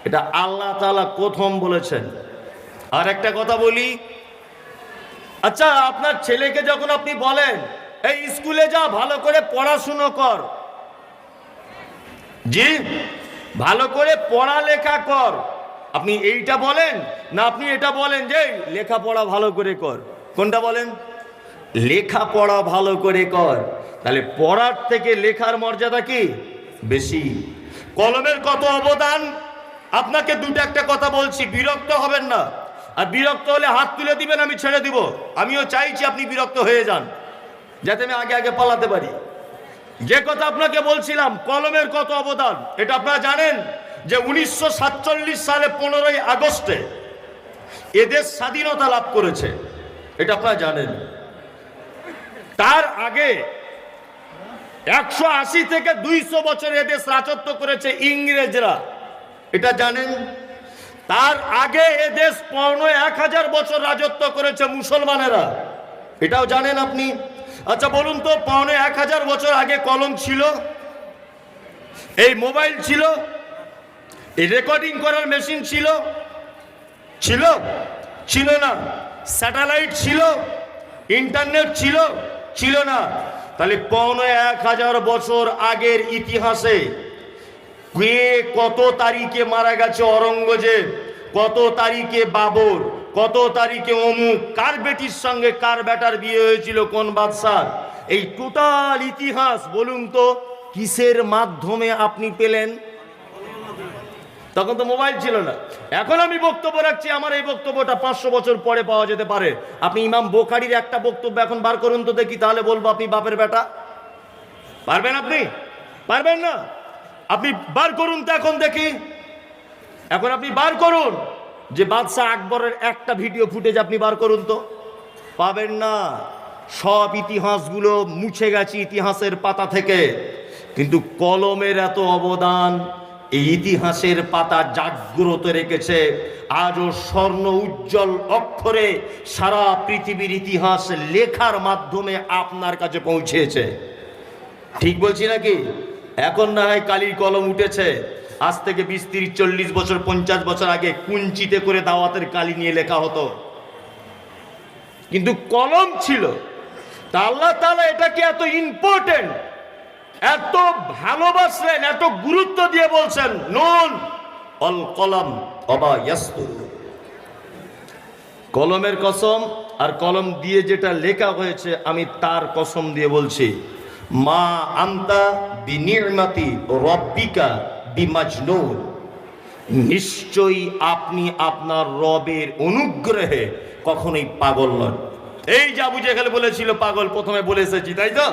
এটা আল্লাহ তাআলা প্রথম বলেছেন। আর একটা কথা বলি, আচ্ছা আপনার ছেলেকে যখন আপনি বলেন এই স্কুলে যা, ভালো করে পড়াশুনো কর, জি ভালো করে পড়ালেখা কর, আপনি এইটা বলেন না আপনি এটা বলেন যে লেখাপড়া ভালো করে কর? কোনটা বলেন? লেখাপড়া ভালো করে কর। তাহলে পড়ার থেকে লেখার মর্যাদা কি বেশি? কলমের কত অবদান আপনাকে দুটো একটা কথা বলছি, বিরক্ত হবেন না। আর বিরক্ত হলে হাত তুলে দিবেন, আমি ছেড়ে দিব। আমিও চাইছি আপনি বিরক্ত হয়ে যান, যাতে আমি আগে আগে পালাতে পারি। যে কথা আপনাকে বলছিলাম, কলমের কত অবদান, এটা আপনারা জানেন যে 1947 সালে 15ই আগস্টে এদেশ স্বাধীনতা লাভ করেছে, এটা আপনারা জানেন। তার আগে 180 থেকে 200 বছর এদেশ রাজত্ব করেছে ইংরেজরা, এটা জানেন। তার আগে এদেশ 1000 বছর রাজত্ব করেছে মুসলমানেরা, এটাও জানেন আপনি। আচ্ছা বলুন তো, 1000 বছর আগে কলম ছিল? এই মোবাইল ছিল? এই রেকর্ডিং করার মেশিন ছিল? ছিল? ছিল না। স্যাটেলাইট ছিল? ইন্টারনেট ছিল? ছিল না। তাহলে 1000 বছর আগের ইতিহাসে কে কত তারিখে মারা গেছে অরঙ্গজেব, কত তারিখে বাবর, কত তারিখে অমুক, কার বেটির সঙ্গে কার বেটার বিয়ে হয়েছিল, কোন বাদশাহ, এই টোটাল ইতিহাস বলুন তো কিসের মাধ্যমে আপনি পেলেন? তখন তো মোবাইল ছিল না। এখন আমি বক্তব্য রাখছি, আমার এই বক্তব্যটা 500 বছর পরে পাওয়া যেতে পারে। আপনি ইমাম বুখারীর একটা বক্তব্য এখন বার করুন তো দেখি, তাহলে বলবো আপনি বাপের বেটা। পারবেন? আপনি পারবেন না? আপনি বার করুন তো এখন দেখি। এখন আপনি বার করুন যে বাদশাহ আকবরের একটা ভিডিও ফুটেজ আপনি বার করুন তো। পাবেন না। সব ইতিহাসগুলো মুছে গেছে ইতিহাসের পাতা থেকে, কিন্তু কলমের এত অবদান এই ইতিহাসের পাতা জাগ্রত রেখেছে। আজও স্বর্ণ উজ্জ্বল অক্ষরে সারা পৃথিবীর ইতিহাস লেখার মাধ্যমে আপনার কাছে পৌঁছেছে। ঠিক বলছি নাকি? এখন না হয় কালির কলম উঠেছে, আজ থেকে 20, 30, 40 বছর 50 বছর আগে কুঞ্চিতে করে দাওয়াতের কালি নিয়ে লেখা হতো, কিন্তু কলম ছিল। তা আল্লাহ তাআলা এটাকে এত ইম্পর্টেন্ট, এত ভালোবাসলেন, এত গুরুত্ব দিয়ে বলছেন নুন অল কলম অবা ইয়াসতুর। কলমের কসম, আর কলম দিয়ে যেটা লেখা হয়েছে আমি তার কসম দিয়ে বলছি, মা আনতা বিনি'মাতি রব্বিকা বিমাজনুন। নিশ্চয়ই আপনি আপনার রবের অনুগ্রহে কখনোই পাগল নন। এই যে আবু জেহেল বলেছিল পাগল, প্রথমে বলে এসেছি, তাই তো?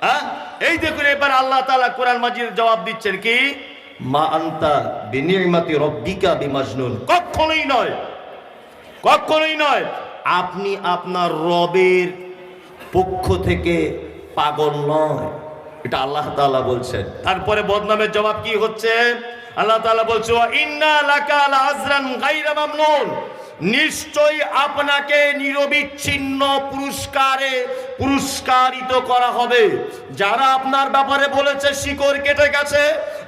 হ্যাঁ, এই দেখুন এবার আল্লাহ তাআলা কোরআন মাজিদের জবাব দিচ্ছেন কি, মা আনতা বিনি'মাতি রব্বিকা বিমাজনুন। কখনোই নয়, কখনোই নয়, আপনি আপনার রবের পক্ষ থেকে পাগল নয়। এটা আল্লাহ তাআলা বলছেন। তারপরে বদনামের জবাব কি হচ্ছে? আল্লাহ তাআলা বলছে ওয়া ইন্না লাকা লাআজরান গায়রা মামনুন। নিশ্চয়ই আপনাকে নিরবিচ্ছিন্ন পুরস্কারে পুরস্কারিত করা হবে। যারা আপনার ব্যাপারে বলেছে শিকড় কেটে গেছে,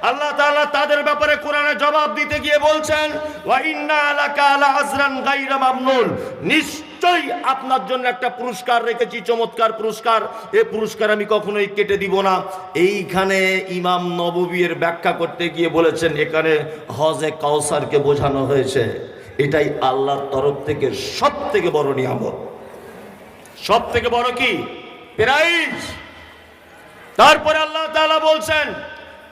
আল্লাহ তাআলা তাদের ব্যাপারে কোরআনে জবাব দিতে গিয়ে বলছেন ওয়া ইন্না লাকা লাআজরান গায়রা মামনুন। নিশ্চয়ই আপনার জন্য একটা পুরস্কার রেখেছি, চমৎকার পুরস্কার। এই পুরস্কার আমি কখনোই কেটে দিব না। এইখানে ইমাম নববীর ব্যাখ্যা করতে গিয়ে বলেছেন এখানে হজে কাউসারকে বোঝানো হয়েছে। এটাই আল্লাহর তরফ থেকে সব থেকে বড় নিয়ামত, সব থেকে বড় কি প্রাইজ। তারপরে আল্লাহ তাআলা বলছেন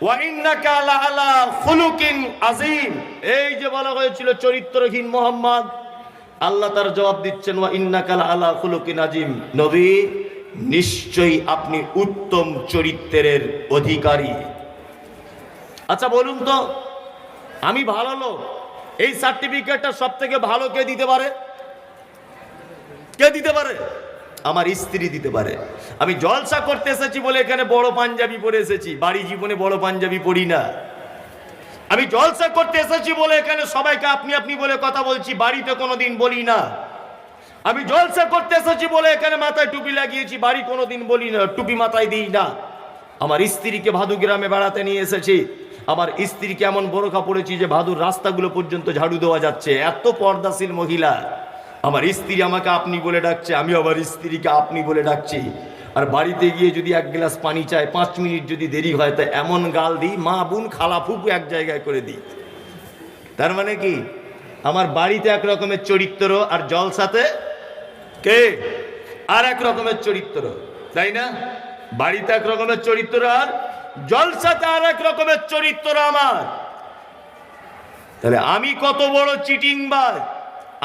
ওয়া ইন্নাকা লাআলা খুলুকিন আযীম। এই যে বলা হয়েছিল চরিত্রহীন মুহাম্মদ, আল্লাহ তার জবাব দিচ্ছেন ওয়া ইন্নাকা লাআলা খুলুকিন আযীম। নবী, নিশ্চয়ই আপনি উত্তম চরিত্রের অধিকারী। আচ্ছা বলুন তো, আমি ভালো লোক, এই সার্টিফিকেটটা সব থেকে ভালো কে দিতে পারে? কে দিতে পারে? আমার স্ত্রী দিতে পারে। আমি জলসা করতে এসেছি বলে এখানে বড় পাঞ্জাবি পরে এসেছি, বাড়ি জীবনে বড় পাঞ্জাবি পরি না। আমি জলসা করতে এসেছি বলে এখানে সবাইকে আপনি আপনি বলে কথা বলছি, বাড়িতে কোনোদিন বলি না। আমি জলসা করতে এসেছি বলে এখানে মাথায় টুপি লাগিয়েছি, বাড়ি কোনোদিন বলি না, টুপি মাথায় দিই না। আমার স্ত্রীকে ভাদু গ্রামে বেড়াতে নিয়ে এসেছি, আমার স্ত্রীকে এমন বোরখা পড়েছি যে ভাদুর রাস্তাগুলো পর্যন্ত ঝাড়ু দেওয়া যাচ্ছে, এত পর্দাশীল মহিলা। আমার স্ত্রী আমাকে আপনি বলে ডাকছে, আমি আমার স্ত্রীকে আপনি বলে ডাকছি। আর বাড়িতে গিয়ে যদি 1 গ্লাস পানি চায়, 5 মিনিট যদি দেরি হয়, তা এমন গাল দিই, মা বোন খালা ফুপু এক জায়গায় করে দিই। তার মানে কি, আমার বাড়িতে এক রকমের চরিত্র, আর জলসাতে কে আর এক রকমের চরিত্র, তাই না? বাড়িতে এক রকমের চরিত্র আর জলসাতে আর এক রকমের চরিত্র আমার। তাহলে আমি কত বড় চিটিংবাজ,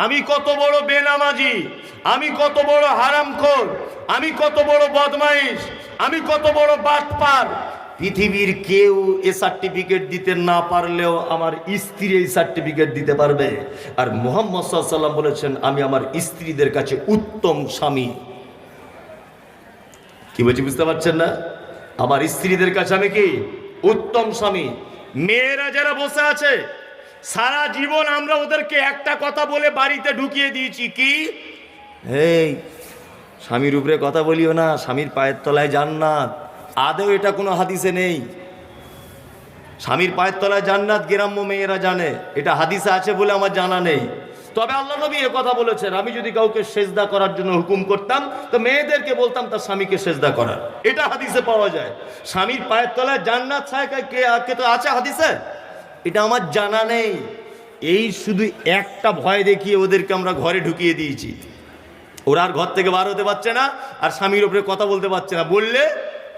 আমি কত বড় বেনামাজি, আমি কত বড় হারামখোর, আমি কত বড় বদমাইশ, আমি কত বড় বাটপার। পৃথিবীর কেউ এ সার্টিফিকেট দিতে না পারলেও আমার স্ত্রী এই সার্টিফিকেট দিতে পারবে। আর মুহাম্মদ সাল্লাল্লাহু আলাইহি ওয়াসাল্লাম বলেছেন আমি আমার স্ত্রীদের কাছে উত্তম স্বামী। কি বলছি বুঝতে পারছেন না? আমার স্ত্রীদের কাছে আমি কি উত্তম স্বামী। মেয়েরা যারা বসে আছে, সারা জীবন আমরা ওদেরকে একটা কথা বলে বাড়িতে ঢুকিয়ে দিয়েছি, কি এই স্বামীর উপরে কথা বলিও না, স্বামীর পায়ের তলায় জান্নাত। আদৌ এটা কোনো হাদিসে নেই। স্বামীর পায়ের তলায় জান্নাত গ্রাম্য মেয়েরা জানে, এটা হাদিসে আছে বলে আমার জানা নেই। তবে আল্লাহ নবী এ কথা বলেছেন, আমি যদি কাউকে সেজদা করার জন্য হুকুম করতাম তো মেয়েদেরকে বলতাম তার স্বামীকে সেজদা করার। এটা হাদিসে পাওয়া যায়। স্বামীর পায়ের তলায় জান্নাত ছায় কে তো আছে হাদিসে, এটা আমার জানা নেই। এই শুধু একটা ভয় দেখিয়ে ওদেরকে আমরা ঘরে ঢুকিয়ে দিয়েছি। ওরা আর ঘর থেকে বার হতে পারছে না, আর স্বামীর উপরে কথা বলতে পারছে না। বললে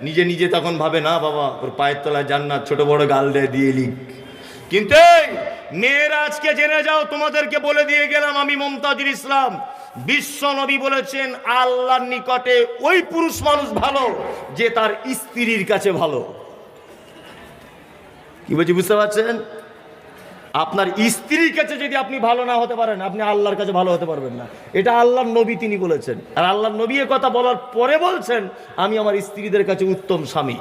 নিজে নিজে তখন ভাবে না বাবা ওর পায়ের তলায় জান্নাত, ছোট বড় গাল দিয়ে লিখ। কিন্তু এই মেয়েরা আজকে জেনে যাও, তোমাদেরকে বলে দিয়ে গেলাম আমি মুমতাজুল ইসলাম, বিশ্ব নবী বলেছেন আল্লাহর নিকটে ওই পুরুষ মানুষ ভালো যে তার স্ত্রীর কাছে ভালো। কি বলছি বুঝতে পারছেন? আপনার স্ত্রীর কাছে যদি আপনি ভালো না হতে পারেন, আপনি আল্লাহর কাছে ভালো হতে পারবেন না। এটা আল্লাহর নবী তিনি বলেছেন। আর আল্লাহর নবী এ কথা বলার পরে বলছেন আমি আমার স্ত্রীদের কাছে উত্তম স্বামী।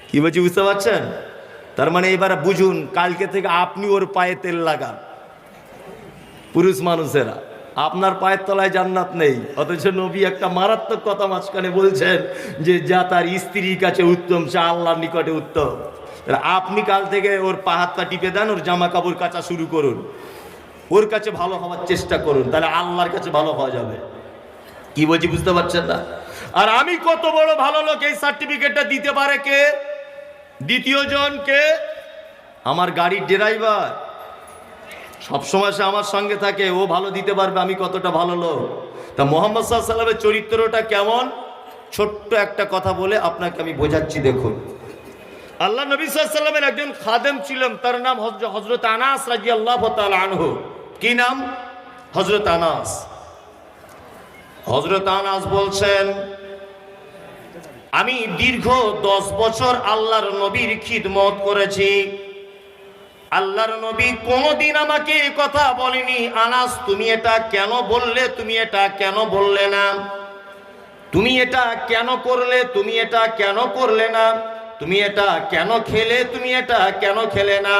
কি বলছি বুঝতে পারছেন? তার মানে এবার বুঝুন, কালকে থেকে আপনি ওর পায়ে তেল লাগান। পুরুষ মানুষেরা, আপনার পায়ের তলায় জান্নাত নেই, অথচ নবী একটা মারাত্মক কথা মাঝখানে বলছেন যে যা তার স্ত্রীর কাছে উত্তম সে আল্লাহর নিকটে উত্তম। আপনি কাল থেকে ওর পা হাতটা টিপে দেন, ওর জামা কাপড় কাচা শুরু করুন, ওর কাছে ভালো হওয়ার চেষ্টা করুন, তাহলে আল্লাহর কাছে ভালো হওয়া যাবে। কি বলছি বুঝতে পারছেন না? আর আমি কত বড় ভালো লোক এই সার্টিফিকেটটা দিতে পারে কে? দ্বিতীয় জন কে? আমার গাড়ির ড্রাইভার। সবসময় সে আমার সঙ্গে থাকে, ও ভালো দিতে পারবে আমি কতটা ভালো লোক। তা মুহাম্মদ সাল্লাল্লাহু আলাইহি ওয়াসাল্লামের চরিত্রটা কেমন, ছোট্ট একটা কথা বলে আপনাকে আমি বোঝাচ্ছি। দেখুন, আল্লাহ নবী সাল্লাল্লাহু আলাইহি ওয়াসাল্লামের একজন খাদেম ছিলেন, তার নাম হযরত আনাস রাদিয়াল্লাহু তাআলা আনহু। কি নাম? হযরত আনাস। হযরত আনাস বলছেন আমি দীর্ঘ 10 বছর আল্লাহর নবীর খিদমত করেছি। আল্লাহর নবী কোনোদিন আমাকে এই কথা বলেনি, আনাস তুমি এটা কেন বললে, তুমি এটা কেন বললে না, তুমি এটা কেন করলে, তুমি এটা কেন করলে না, তুমি এটা কেন খেলে, তুমি এটা কেন খেলে না,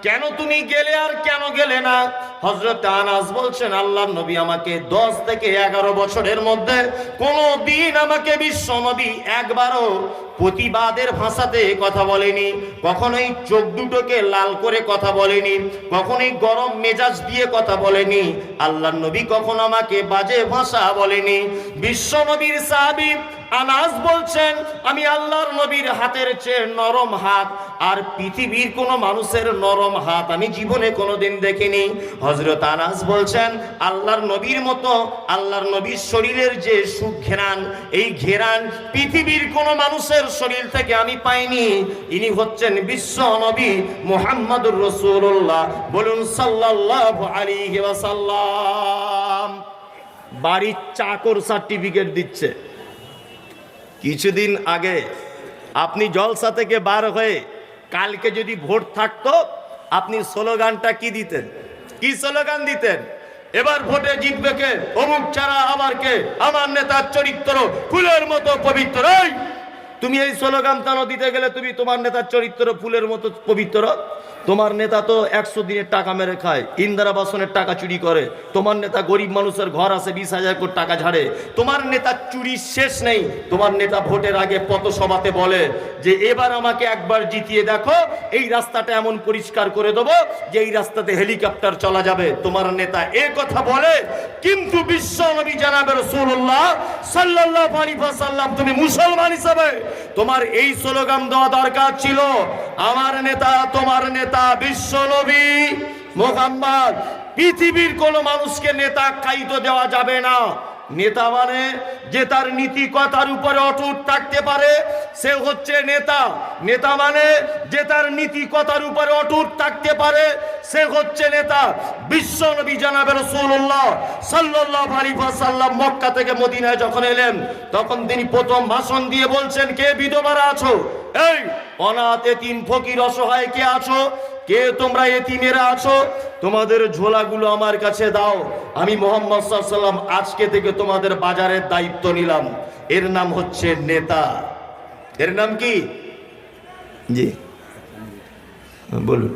কেন তুমি গেলে আর কেন গেলে না। হযরত আনাস বলছেন আল্লাহর নবী আমাকে 10 থেকে 11 বছরের মধ্যে কোনো দিন আমাকে বিশ্ব নবী একবারও প্রতিবাদের ভাষাতে কথা বলেনি, কখনোই চোখ দুটোকে লাল করে কথা বলেনি, কখনোই গরম মেজাজ দিয়ে কথা বলেনি। আল্লাহর নবী কখনো আমাকে বাজে ভাষা বলেনি। বিশ্ব নবীর সাহাবী আনাস বলছেন আমি আল্লাহর নবীর হাতের চেয়ে নরম হাত আর পৃথিবীর কোনো মানুষের নরম হাত আমি জীবনে কোনোদিন দেখিনি। হযরত আনাস বলছেন আল্লাহর নবীর মতো আল্লাহর নবীর শরীরের যে সুঘ্রাণ, এই ঘেরান পৃথিবীর কোনো মানুষের শরীর থেকে আমি পাইনি। ইনি হচ্ছেন বিশ্ব নবী মুহাম্মদুর রাসূলুল্লাহ, বলুন সাল্লাল্লাহু আলাইহি ওয়াসাল্লাম। বাড়ির চাকর সার্টিফিকেট দিচ্ছে। কিছুদিন আগে আপনি জলসা থেকে বার হয়ে কালকে যদি ভোট থাকতো আপনি স্লোগানটা কি দিতেন? কি স্লোগান দিতেন? এবার ভোটে জিতবে কে? অমুক ছাড়া আবার কে? আমার নেতার চরিত্র ফুলের মতো পবিত্র। তুমি এই স্লোগান তানো দিতে গেলে তুমি তোমার নেতার চরিত্র ফুলের মতো পবিত্র। তোমার নেতা তো 100 দিনের টাকা মেরে খায়, ইন্দিরা বাসনের টাকা চুরি করে। তোমার নেতা গরিব মানুষের ঘর আছে 20,000 কোটি টাকা ঝাড়ে। তোমার নেতা চুরির শেষ নেই। তোমার নেতা ভোটের আগে পথসভাতে বলে যে এবার আমাকে একবার জিতিয়ে দেখো, এই রাস্তাটা এমন পরিষ্কার করে দেবো যে এই রাস্তাতে হেলিকপ্টার চলা যাবে। তোমার নেতা এ কথা বলে, কিন্তু বিশ্ব নবী জনাবে রাসূলুল্লাহ সাল্লাল্লাহু আলাইহি ওয়াসাল্লাম তুমি মুসলমান হিসেবে তোমার এই স্লোগান দেওয়া দরকার ছিল, আমার নেতা তোমার নেতা বিশ্ব নবী মুহাম্মদ। পৃথিবীর কোন মানুষকে নেতা কাইতো দেওয়া যাবে না। নেতা মানে যে তার নীতি কথার উপরে অটুট থাকতে পারে সে হচ্ছে নেতা। নেতা মানে যে তার নীতি কথার উপরে অটুট থাকতে পারে সে হচ্ছে নেতা। বিশ্ব নবী জনাবে রাসূলুল্লাহ সাল্লাল্লাহু আলাইহি ওয়াসাল্লাম মক্কা থেকে মদিনায় যখন এলেন তখন তিনি প্রথম ভাষণ দিয়ে বলছেন কে বিধবারা আছো, এই অনাথ এতিম ফকির অসহায় কে আছো, কে তোমরা এতিমেরা আছো, তোমাদের ঝোলাগুলো আমার কাছে দাও। আমি মুহাম্মদ সাল্লাল্লাহু আলাইহি ওয়াসাল্লাম আজকে থেকে তোমাদের বাজারের দায়িত্ব নিলাম। এর নাম হচ্ছে নেতা। এর নাম কি? জি বলুন।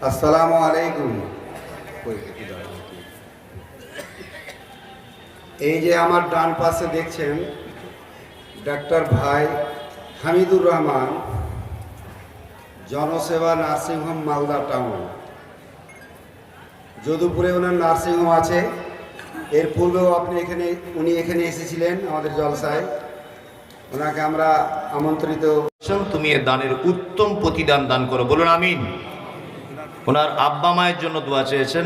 আসসালামু আলাইকুম। এই যে আমার ডান পাশে দেখছেন ডাক্তার ভাই হামিদুর রহমান, জনসেবা নার্সিংহোম মালদা টাউন। যদুপুরে ওনার নার্সিংহোম আছে। এর পূর্বেও উনি এখানে এসেছিলেন আমাদের জলসায়। ওনাকে আমরা আমন্ত্রিত। তুমি এ দানের উত্তম প্রতিদান দান করো, বলুন আমিন। ওনার আব্বা মায়ের জন্য দোয়া চেয়েছেন,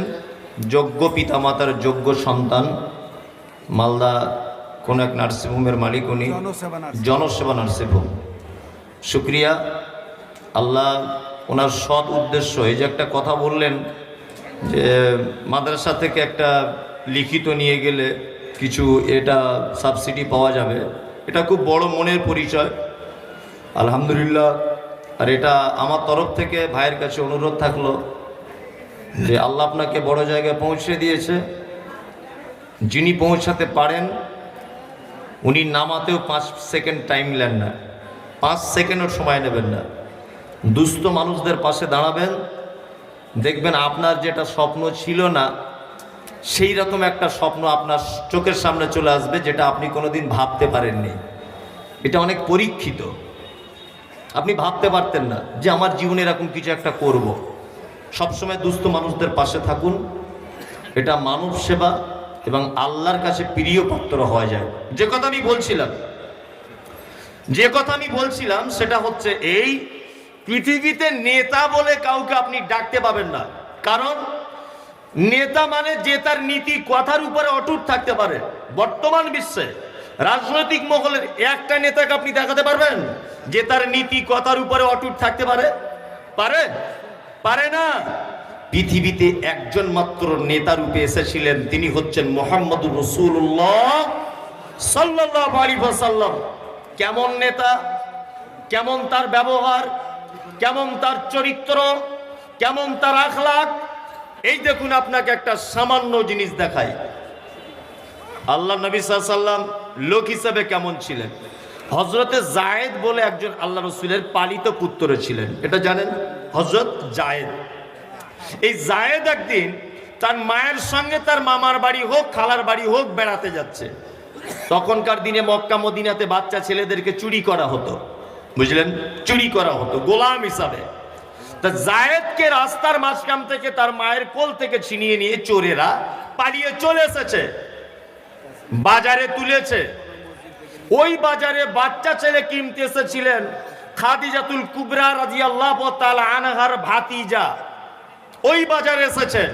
যোগ্য পিতামাতার যোগ্য সন্তান, মালদা কোন এক নার্সিংহোমের মালিক উনি, জনসেবা নার্সিংহোম। শুক্রিয়া আল্লাহ, ওনার সৎ উদ্দেশ্য। এই যে একটা কথা বললেন যে মাদ্রাসা থেকে একটা লিখিত নিয়ে গেলে কিছু এটা সাবসিডি পাওয়া যাবে, এটা খুব বড় মনের পরিচয়, আলহামদুলিল্লাহ। আর এটা আমার তরফ থেকে ভাইয়ের কাছে অনুরোধ থাকলো যে আল্লাহ আপনাকে বড় জায়গায় পৌঁছে দিয়েছে, যিনি পৌঁছাতে পারেন উনি নামাতেও 5 সেকেন্ড টাইম নেন না, 5 সেকেন্ডও সময় নেবেন না। দুস্থ মানুষদের পাশে দাঁড়াবেন, দেখবেন আপনার যেটা স্বপ্ন ছিল না সেই রকম একটা স্বপ্ন আপনার চোখের সামনে চলে আসবে, যেটা আপনি কোনোদিন ভাবতে পারেননি। এটা অনেক পরীক্ষিত। আপনি ভাবতে পারতেন না যে আমার জীবনে এরকম কিছু একটা করব। সবসময় দুস্থ মানুষদের পাশে থাকুন, এটা মানব সেবা এবং আল্লাহর কাছে প্রিয় পাত্র হয়ে যায়। যে কথা আমি বলছিলাম সেটা হচ্ছে এই, পৃথিবীতে নেতা বলে কাউকে আপনি ডাকতে পাবেন না, কারণ নেতা মানে যে তার নীতি কথার উপরে অটুট থাকতে পারে। বর্তমান বিশ্বে রাজনৈতিক মহলের একটা নেতাকে আপনি দেখাতে পারবেন যে তার নীতি কথার উপরে অটুট থাকতে পারে? পারে না। পৃথিবীতে একজন মাত্র নেতা রূপে এসেছিলেন, তিনি হচ্ছেন মুহাম্মদুর রাসূলুল্লাহ সাল্লাল্লাহু আলাইহি ওয়াসাল্লাম। কেমন নেতা, কেমন তার ব্যবহার, কেমন তার চরিত্র, কেমন তার আখলাক, এই দেখুন আপনাকে একটা সামান্য জিনিস দেখাই। আল্লাহ নবী সাল্লাল্লাহু আলাইহি ওয়াসাল্লাম লোক হিসেবে কেমন ছিলেন? হযরতে জায়েদ বলে একজন আল্লাহ রাসূলের পালিত পুত্র ছিলেন, এটা জানেন? হযরত জায়েদ। এই জায়েদ একদিন তার মায়ের সঙ্গে তার মামার বাড়ি হোক খালার বাড়ি হোক বেড়াতে যাচ্ছে। তখনকার দিনে মক্কা মদিনাতে বাচ্চা ছেলেদেরকে চুরি করা হতো, বুঝলেন? চুরি করা হতো গোলাম হিসাবে। তা জায়েদকে রাস্তার মাঝখান থেকে তার মায়ের কোল থেকে ছিনিয়ে নিয়ে চোরেরা পালিয়ে চলে এসেছে, বাজারে তুলেছে। ওই বাজারে বাচ্চা ছেলে কিনতে এসেছিলেন খাদিজাতুল কুবরা রাদিয়াল্লাহু তাআলা আনহার ভাতিজা, ওই বাজারে এসেছেন।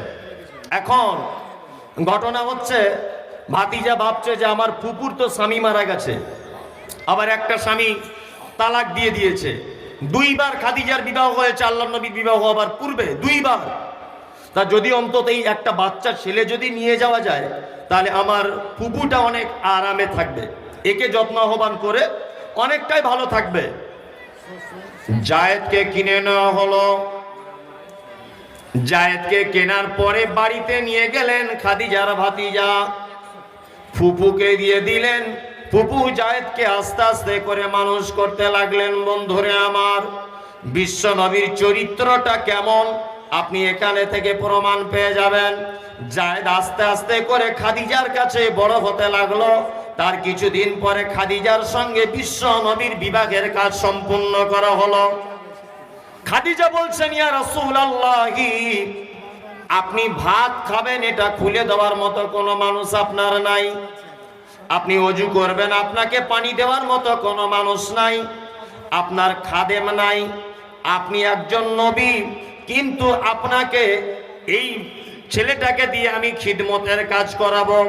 এখন ঘটনা হচ্ছে, ভাতিজা ভাবছে যে আমার ফুপুর তো স্বামী মারা গেছে, আবার একটা স্বামী তালাক দিয়ে দিয়েছে। 2 বার খাদিজার বিবাহ হয়েছে আল্লাহর নবীর বিবাহ হবার পূর্বে, 2 বার। তা যদি অন্তত এই একটা বাচ্চা ছেলে যদি নিয়ে যাওয়া যায় তাহলে আমার ফুপুটা অনেক আরামে থাকবে, একে যত্নবান করে অনেকটাই ভালো থাকবে। জায়েদকে কিনে নেওয়া হলো। জায়েদকে কেনার পরে বাড়িতে নিয়ে গেলেন খাদিজার ভাতিজা, ফুপুকে দিয়ে দিলেন। ফুপু জায়েদকে আস্তে আস্তে করে মানুষ করতে লাগলেন। বন্ধুরে আমার, বিশ্ব নবীর চরিত্রটা কেমন আপনি এখানে থেকে প্রমাণ পেয়ে যাবেন। জায়েদ আস্তে আস্তে করে খাদিজার কাছে বড় হতে লাগলো। তার কিছুদিন পরে খাদিজার সঙ্গে বিশ্ব নবীর বিবাহের কাজ সম্পূর্ণ করা হলো। খাদিজা বলছেন, ইয়া রাসূলুল্লাহি, আপনি ভাত খাবেন এটা খুলে দেওয়ার মতো কোনো মানুষ আপনার নাই। আপনি ওযু করবেন, আপনাকে পানি দেওয়ার মতো কোনো মানুষ নাই। আপনার খাদেম নাই। আপনি একজন নবী, কিন্তু আপনাকে এই ছেলেটাকে দিয়ে আমি খিদমতের কাজ করাবো।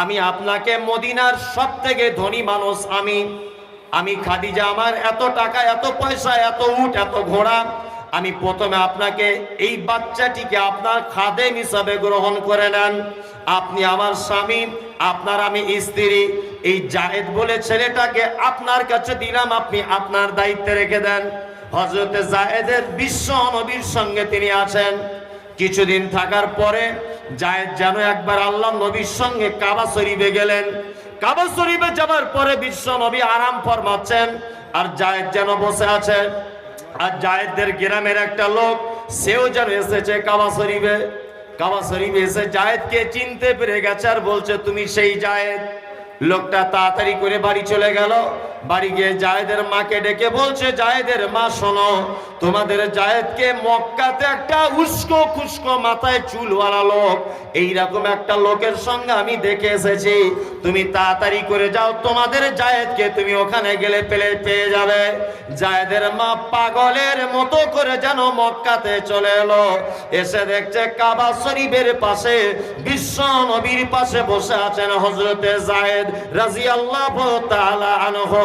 আমি আপনাকে মদিনার সবথেকে ধনী মানুষ আমি খাদিজা, আমার এত টাকা, এত পয়সা, এত উট, এত ঘোড়া, আমি প্রথমে আপনাকে এই বাচ্চাটিকে আপনার খাদেম হিসাবে গ্রহণ করে নেন। আপনি আমার স্বামী, আপনার আমি স্ত্রী। এই জায়েদ বলে ছেলেটাকে আপনার কাছে দিলাম, আপনি আপনার দায়িত্বে রেখে দেন। হযরতে জায়েদের বিশ্ব নবীর সঙ্গে তিনি আছেন। কিছুদিন থাকার পরে জায়েদ যেন একবার আল্লাহ নবীর সঙ্গে কাবা শরীফে গেলেন। কাবা শরীফে যাবার পরে বিশ্ব নবী আরাম ফরমাচ্ছেন আর জায়েদ যেন বসে আছে। আর জায়েদের গ্রামের একটা লোক, সেও যেন এসেছে কাবা শরীফে। কাবা শরীফে এসে জায়েদকে চিনতে পেরে গেছে আর বলছে, তুমি সেই জায়েদ? লোকটা তাড়াতাড়ি করে বাড়ি চলে গেল। বাড়ি গিয়ে জায়েদের মাকে ডেকে বলছে, জায়েদের মা শোনো, তোমাদের জায়েদকে মক্কাতে একটা উস্কো খুস্কো মাথায় চুলওয়ালা লোক, এইরকম একটা লোকের সঙ্গে আমি দেখে এসেছি। তুমি তাড়াতাড়ি করে যাও, তোমাদের জায়েদকে তুমি ওখানে গেলে পেয়ে যাবে। জায়েদের মা পাগলের মতো করে যেন মক্কাতে চলে এলো। এসে দেখছে কাবা শরীফের পাশে বিশ্ব নবীর পাশে বসে আছেন হযরতে জায়েদ রাদিয়াল্লাহু তাআলা আনহু।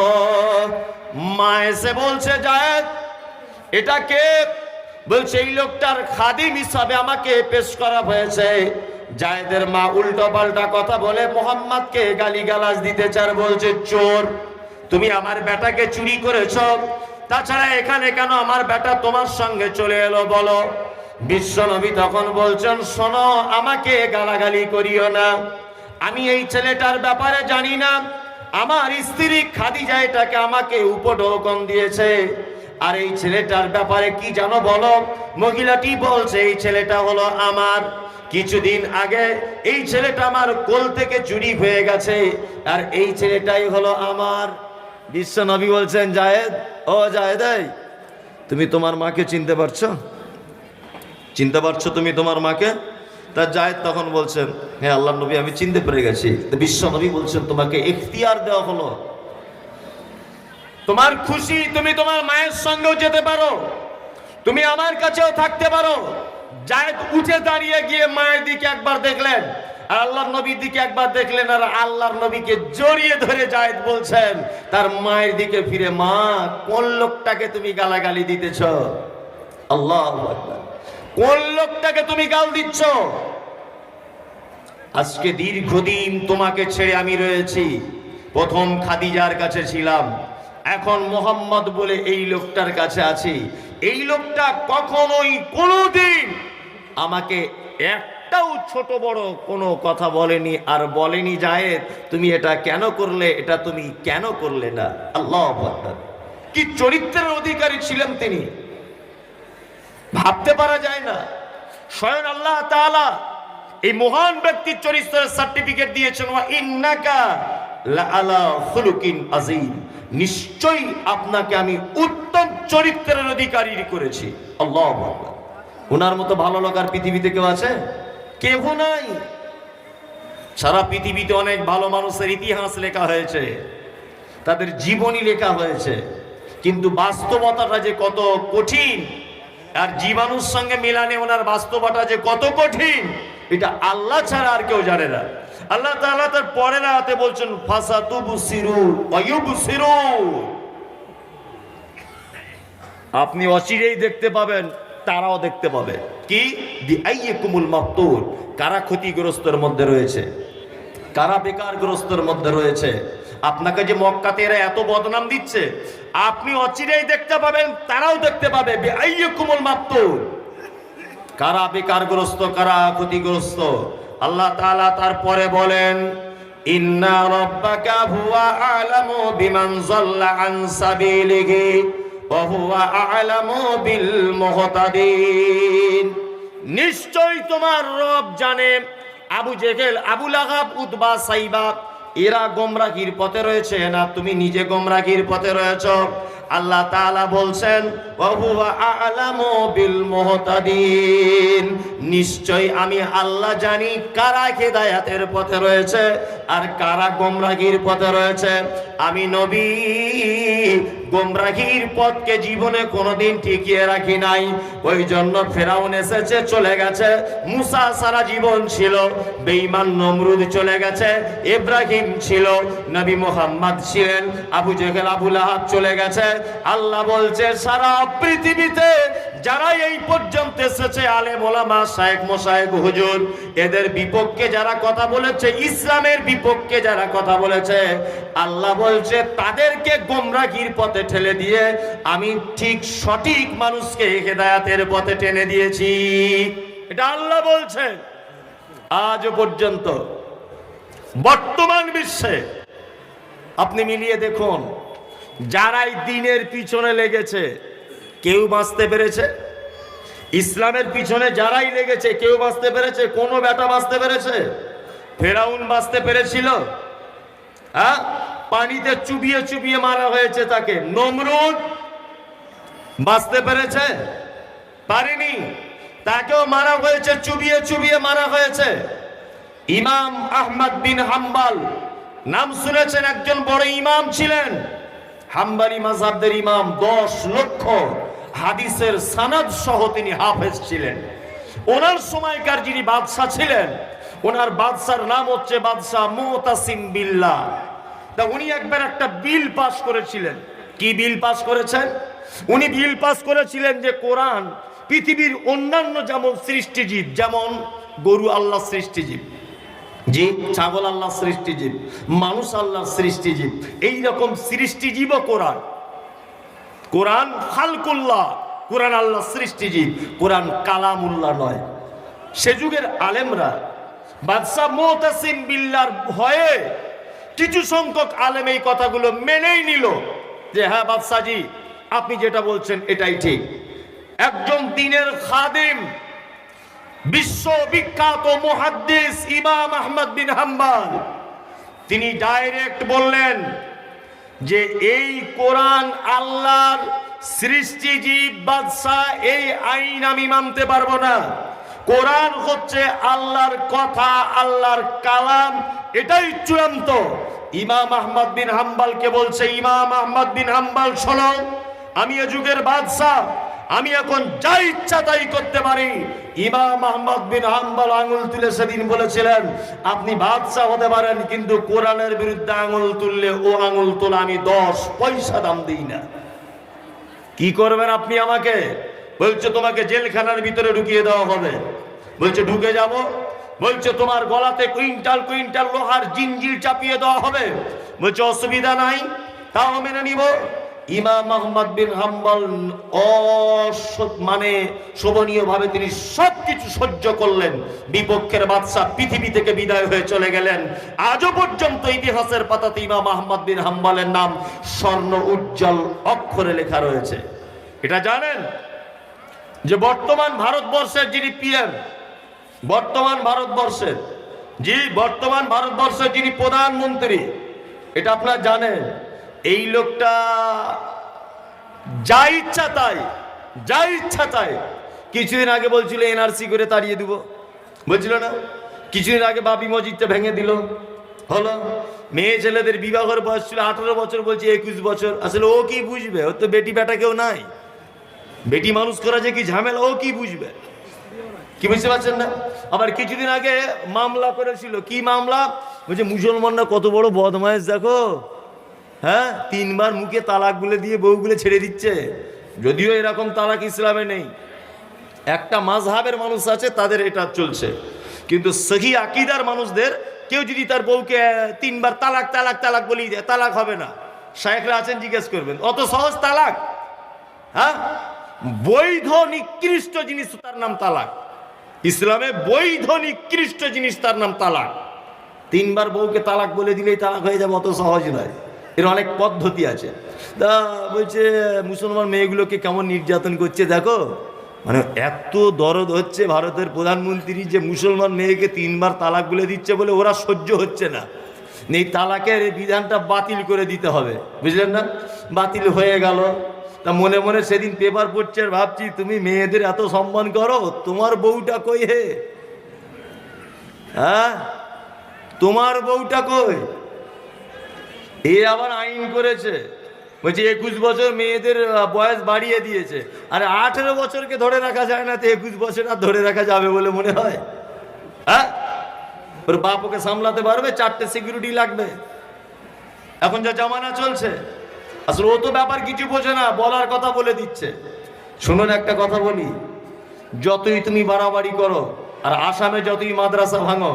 মা এসে বলছে, জায়েদ এটা কে? বলছে এই লোকটার খাদিম হিসাবে আমাকে পেশ করা হয়েছে। জায়েদের মা উল্টো পাল্টা কথা বলে মুহাম্মদকে গালিগালাজ দিতে চার, বলছে চোর, তুমি আমার বেটাকে চুরি করেছ, তাছাড়া এখানে কেন আমার বেটা তোমার সঙ্গে চলে এলো বলো। বিশ্ব নবী তখন বলছেন, শোনো, আমাকে গালাগালি করিও না, আমি এই ছেলেটার ব্যাপারে জানি না। আমার স্ত্রী খাদিজা এটাকে আমাকে উপঢৌকন দিয়েছে। আর এই ছেলেটার ব্যাপারে কি জানো বলো? মহিলাটি বলছে এই ছেলেটা হলো আমার। কিছুদিন আগে এই ছেলেটা আমার কোল থেকে চুরি হয়ে গেছে, আর এই ছেলেটাই হলো আমার। বিশ্ব নবী বলছেন, জায়েদ, ও জায়েদ, তুমি তোমার মাকে চিনতে পারছো? চিনতে পারছো তুমি তোমার মাকে? তা জায়েদ তখন বলছেন, হ্যাঁ আল্লাহর নবী, আমি চিনতে পেরে গেছি। বিশ্ব নবী বলছেন, তোমাকে ইখতিয়ার দেওয়া হলো, তোমার খুশি, তুমি তোমার মায়ের সঙ্গেও যেতে পারো, তুমি আমার কাছেও থাকতে পারো। জায়েদ উঠে দাঁড়িয়ে গিয়ে মায়ের দিকে একবার দেখলেন, আর আল্লাহর নবীর দিকে একবার দেখলেন, আর আল্লাহর নবীকে জড়িয়ে ধরে জায়েদ বলছেন তার মায়ের দিকে ফিরে, মা, কোন লোকটাকে তুমি গালাগালি দিতেছ? আল্লাহু আকবার, কোন লোকটাকে তুমি গাল দিচ্ছ? আজকে দীর্ঘদিন তোমাকে ছেড়ে আমি রয়েছি, প্রথম খাদিজার কাছে ছিলাম, এখন মোহাম্মদ বলে এই লোকটার কাছে আছি। এই লোকটা কখনোই কোনোদিন আমাকে একটাও ছোট বড় কোনো কথা বলেনি, আর বলেনি জায়েদ তুমি এটা কেন করলে, এটা তুমি কেন করলে না। আল্লাহু আকবার, কি চরিত্রের অধিকারী ছিলেন তিনি, ভাবতে পারা যায় না। স্বয়ং আল্লাহ তাআলা এই মহান ব্যক্তির চরিত্রের সার্টিফিকেট দিয়েছেন, ওয়া ইন্নাকা লাআলা খুলুকিন আযীম, নিশ্চয়ই আপনাকে আমি উত্তম চরিত্রের অধিকারী করেছি। আল্লাহু আকবার, ওনার মতো ভালো লোক আর পৃথিবীতে কেউ আছে? কেউ নাই। সারা পৃথিবীতে অনেক ভালো মানুষের ইতিহাস লেখা হয়েছে, তাদের জীবনী লেখা হয়েছে, কিন্তু বাস্তবতাটা যে কত কঠিন, আর জীবাণুর সঙ্গে মিলানে ওনার বাস্তবতা যে কত কঠিন, এটা আল্লাহ ছাড়া আর কেউ জানে না। আল্লাহ তাআলা তার পরের আয়াতে বলছেন, ফাসাতুবসিরু ওয়া ইউবসিরুন, আপনি অচিরেই দেখতে পাবেন, তারাও দেখতে পাবে। কি? বিআইয়িকুমুল মাফতুন, কারা ক্ষতিগ্রস্তের মধ্যে রয়েছে, কারা বেকারগ্রস্তের মধ্যে রয়েছে। আপনাকে যে মক্কাতে এরা এত বদনাম দিচ্ছে, আপনি অচিরেই দেখতে পাবেন, তারাও দেখতে পাবে। বিআইয়িকুমুল মাফতুন, কারা বেকারগ্রস্ত, কারা ক্ষতিগ্রস্ত। আল্লাহ তাআলা তারপরে বলেন, ইন্না রাব্বাকা হুয়া আ'লামু বিমান যাল্লা আন সাবিলিহি ওয়া হুয়া আ'লামু বিল মুহতাদিন, নিশ্চয়ই তোমার রব জানে আবু জেহেল, আবু লাহাব, উতবা, সাইবা এরা গোমরাহির পথে রয়েছে না তুমি নিজে গোমরাহির পথে রয়েছো। আল্লাহ তাআলা বলছেন, ওয়া হুয়া আ'লামু বিল মুহতাদিন, নিশ্চয় আমি আল্লাহ জানি কারা হিদায়াতের পথে রয়েছে আর কারা গোমরাহির পথে রয়েছে। আমি নবী গোমরাহির পথকে জীবনে কোনোদিন টিকিয়ে রাখি নাই, ওই জন্য ফেরাউন এসেছে, চলে গেছে। মুসা সারা জীবন ছিল, বেঈমান নমরুদ চলে গেছে। ইব্রাহিম ছিল, নবী মুহাম্মদ ছিলেন, আবু জেহেল, আবু লাহাব চলে গেছে। আল্লাহ বলছে, সারা পৃথিবীতে যারা এই পর্যন্ত এসেছে, আলেম ওলামা, শায়েখ মোশায়েখ হুজুর, এদের বিপক্ষে যারা কথা বলেছে, ইসলামের বিপক্ষে যারা কথা বলেছে, আল্লাহ বলছে তাদেরকে গোমরাহির পথে ঠেলে দিয়ে আমি ঠিক সঠিক মানুষকে হেদায়েতের পথে টেনে দিয়েছি। এটা আল্লাহ বলছে। আজ পর্যন্ত বর্তমান বিশ্বে আপনি মিলিয়ে দেখুন, যারাই দিনের পিছনে লেগেছে কেউ বাঁচতে পেরেছে? ইসলামের পিছনে যারাই লেগেছে কেউ বাঁচতে পেরেছে? কোনো বেটা বাঁচতে পেরেছে? ফেরাউন বাঁচতে পেরেছিল? হ্যাঁ, পানিতে চুবিয়ে চুবিয়ে মারা হয়েছে তাকে। নমরুদ বাঁচতে পেরেছে? পারেনি। তাকেও মারা হয়েছে, চুবিয়ে চুবিয়ে মারা হয়েছে। ইমাম আহমদ বিন হাম্বল নাম শুনেছেন, একজন বড় ইমাম ছিলেন, হাম্বলি মাযহাবের ইমাম। 10 লক্ষ হাদিসের সনদ সহ তিনি হাফেজ ছিলেন। ওনার সময়কার যিনি বাদশাহ ছিলেন, ওনার বাদশার নাম হচ্ছে বাদশাহ মুতাসিম বিল্লাহ। তা উনি একবার একটা বিল পাস করেছিলেন। কি বিল পাস করেছেন? উনি বিল পাস করেছিলেন যে কোরআন পৃথিবীর অন্যান্য যেমন সৃষ্টিজীব, যেমন গরু আল্লাহ সৃষ্টিজীব, জি, ছাগল আল্লাহ সৃষ্টিজীব, মানুষ আল্লাহ সৃষ্টিজীব, এই রকম সৃষ্টিজীবও কোরআন। কোরআন খালকুল্লাহ, কোরআন আল্লাহ সৃষ্টিজীব, কোরআন কালামুল্লাহ নয়। সে যুগের আলেমরা বাদশাহ মুতাসিম বিল্লাহর ভয়ে কিছু সংখ্যক আলেম এই কথাগুলো মেনেই নিল যে হ্যাঁ বাদশাহজি, আপনি যেটা বলছেন এটাই ঠিক। একজন দ্বীনের খাদিম, বিশ্ববিখ্যাত মুহাদ্দিস ইমাম আহমদ বিন হাম্বল, তিনি ডাইরেক্ট বললেন যে এই কোরআন আল্লাহর সৃষ্টিজীব বাদশাহ, এই আইন আমি মানতে পারবো না। কোরআন হচ্ছে আল্লাহর কথা, আল্লাহর কালাম, এটাই চূড়ান্ত। ইমাম আহমদ বিন হাম্বলকে বলছে, ইমাম আহমদ বিন হাম্বল শোনো, আমি এ যুগের বাদশাহ, আমি এখন যা ইচ্ছা তাই করতে পারি। ইমাম আহমদ বিন হাম্বল আঙুল তুলে সেদিন বলেছিলেন, আপনি বাদশাহ হতে পারেন, কিন্তু কোরআনের বিরুদ্ধে আঙুল তুললে ও আঙুল তোলা আমি 10 পয়সা দাম দিই না। কি করবেন আপনি আমাকে? বলছে তোমাকে জেলখানার ভিতরে ঢুকিয়ে দেওয়া হবে। বলছে ঢুকে যাব। বলছে তোমার গলাতে কুইন্টাল কুইন্টাল লোহার জিঞ্জির চাপিয়ে দেওয়া হবে। বলছে অসুবিধা নাই, তাও মেনে নিব। ইমাম আহমদ বিন হাম্বল মানে শোভনীয় ভাবে তিনি সবকিছু সহ্য করলেন। বিপক্ষের বাদশা পৃথিবী থেকে বিদায় হয়ে চলে গেলেন। আজও পর্যন্ত ইতিহাসের পাতাতে ইমাম আহমদ বিন হাম্বলের নাম স্বর্ণ উজ্জ্বল অক্ষরে লেখা রয়েছে। এটা জানেন যে বর্তমান ভারতবর্ষের যিনি পিএম, বর্তমান ভারতবর্ষের যিনি প্রধানমন্ত্রী, এটা আপনারা জানেন, এই লোকটা যা ইচ্ছা তাই কিছুদিন আগে বলছিল এনআরসি করে তাড়িয়ে দিব, বলছিল না? কিছুদিন আগে বাবরি মসজিদটা ভেঙে দিল, হলো। মেয়ে ছেলেদের বিবাহের বয়স ছিল 18 বছর, বলছে 21 বছর। আসলে ও কি বুঝবে? ওর তো বেটি বেটা কেউ নাই। বেটি মানুষ করা যে কি ঝামেলা, ও কি বুঝবে? কি বুঝতে পারছেন না? আবার কিছুদিন আগে মামলা করেছিল। কি মামলা? বলছে মুসলমানরা কত বড় বদমাইশ দেখো, হ্যাঁ, 3 বার মুখে তালাক বলে দিয়ে বউগুলো ছেড়ে দিচ্ছে। যদিও এরকম তালাক ইসলামে নেই, একটা মাযহাবের মানুষ আছে তাদের এটা চলছে, কিন্তু সহি আকীদার মানুষদের কেউ যদি তার বউকে 3 বার তালাক তালাক তালাক বলি দেয়, তালাক হবে না। শায়েখরা আছেন, জিজ্ঞেস করবেন, অত সহজ তালাক? হ্যাঁ, বৈধ নিকৃষ্ট জিনিস তার নাম তালাক। ইসলামে বৈধ নিকৃষ্ট জিনিস তার নাম তালাক। 3 বার বউকে তালাক বলে দিলেই তালাক হয়ে যাবে, অত সহজ নয়। এর অনেক পদ্ধতি আছে। তা বলছে মুসলমান মেয়েগুলোকে কেমন নির্যাতন করছে দেখো। মানে এত দরদ হচ্ছে ভারতের প্রধানমন্ত্রী যে মুসলমান মেয়েকে 3 বার তালাক বলে দিচ্ছে বলে ওরা সহ্য হচ্ছে না। এই তালাকের এই বিধানটা বাতিল করে দিতে হবে, বুঝলেন না? বাতিল হয়ে গেল। তা মনে মনে সেদিন পেপার পড়ছে আর ভাবছি, তুমি মেয়েদের এত সম্মান করো, তোমার বউটা কই হে? হ্যাঁ, তোমার বউটা কই? এ আবার আইন করেছে, বলছে 21 বছর মেয়েদের বয়স বাড়িয়ে দিয়েছে। আর 18 বছরকে ধরে রাখা যায় না, তো 21 বছর আর ধরে রাখা যাবে বলে মনে হয়? হ্যাঁ, ওর বাপ ওকে সামলাতে পারবে? 4টে সিকিউরিটি লাগবে। এখন যা জামানা চলছে, আসলে ও তো ব্যাপার কিছু বোঝে না, বলার কথা বলে দিচ্ছে। শুনুন একটা কথা বলি, যতই তুমি বাড়াবাড়ি করো, আর আসামে যতই মাদ্রাসা ভাঙো,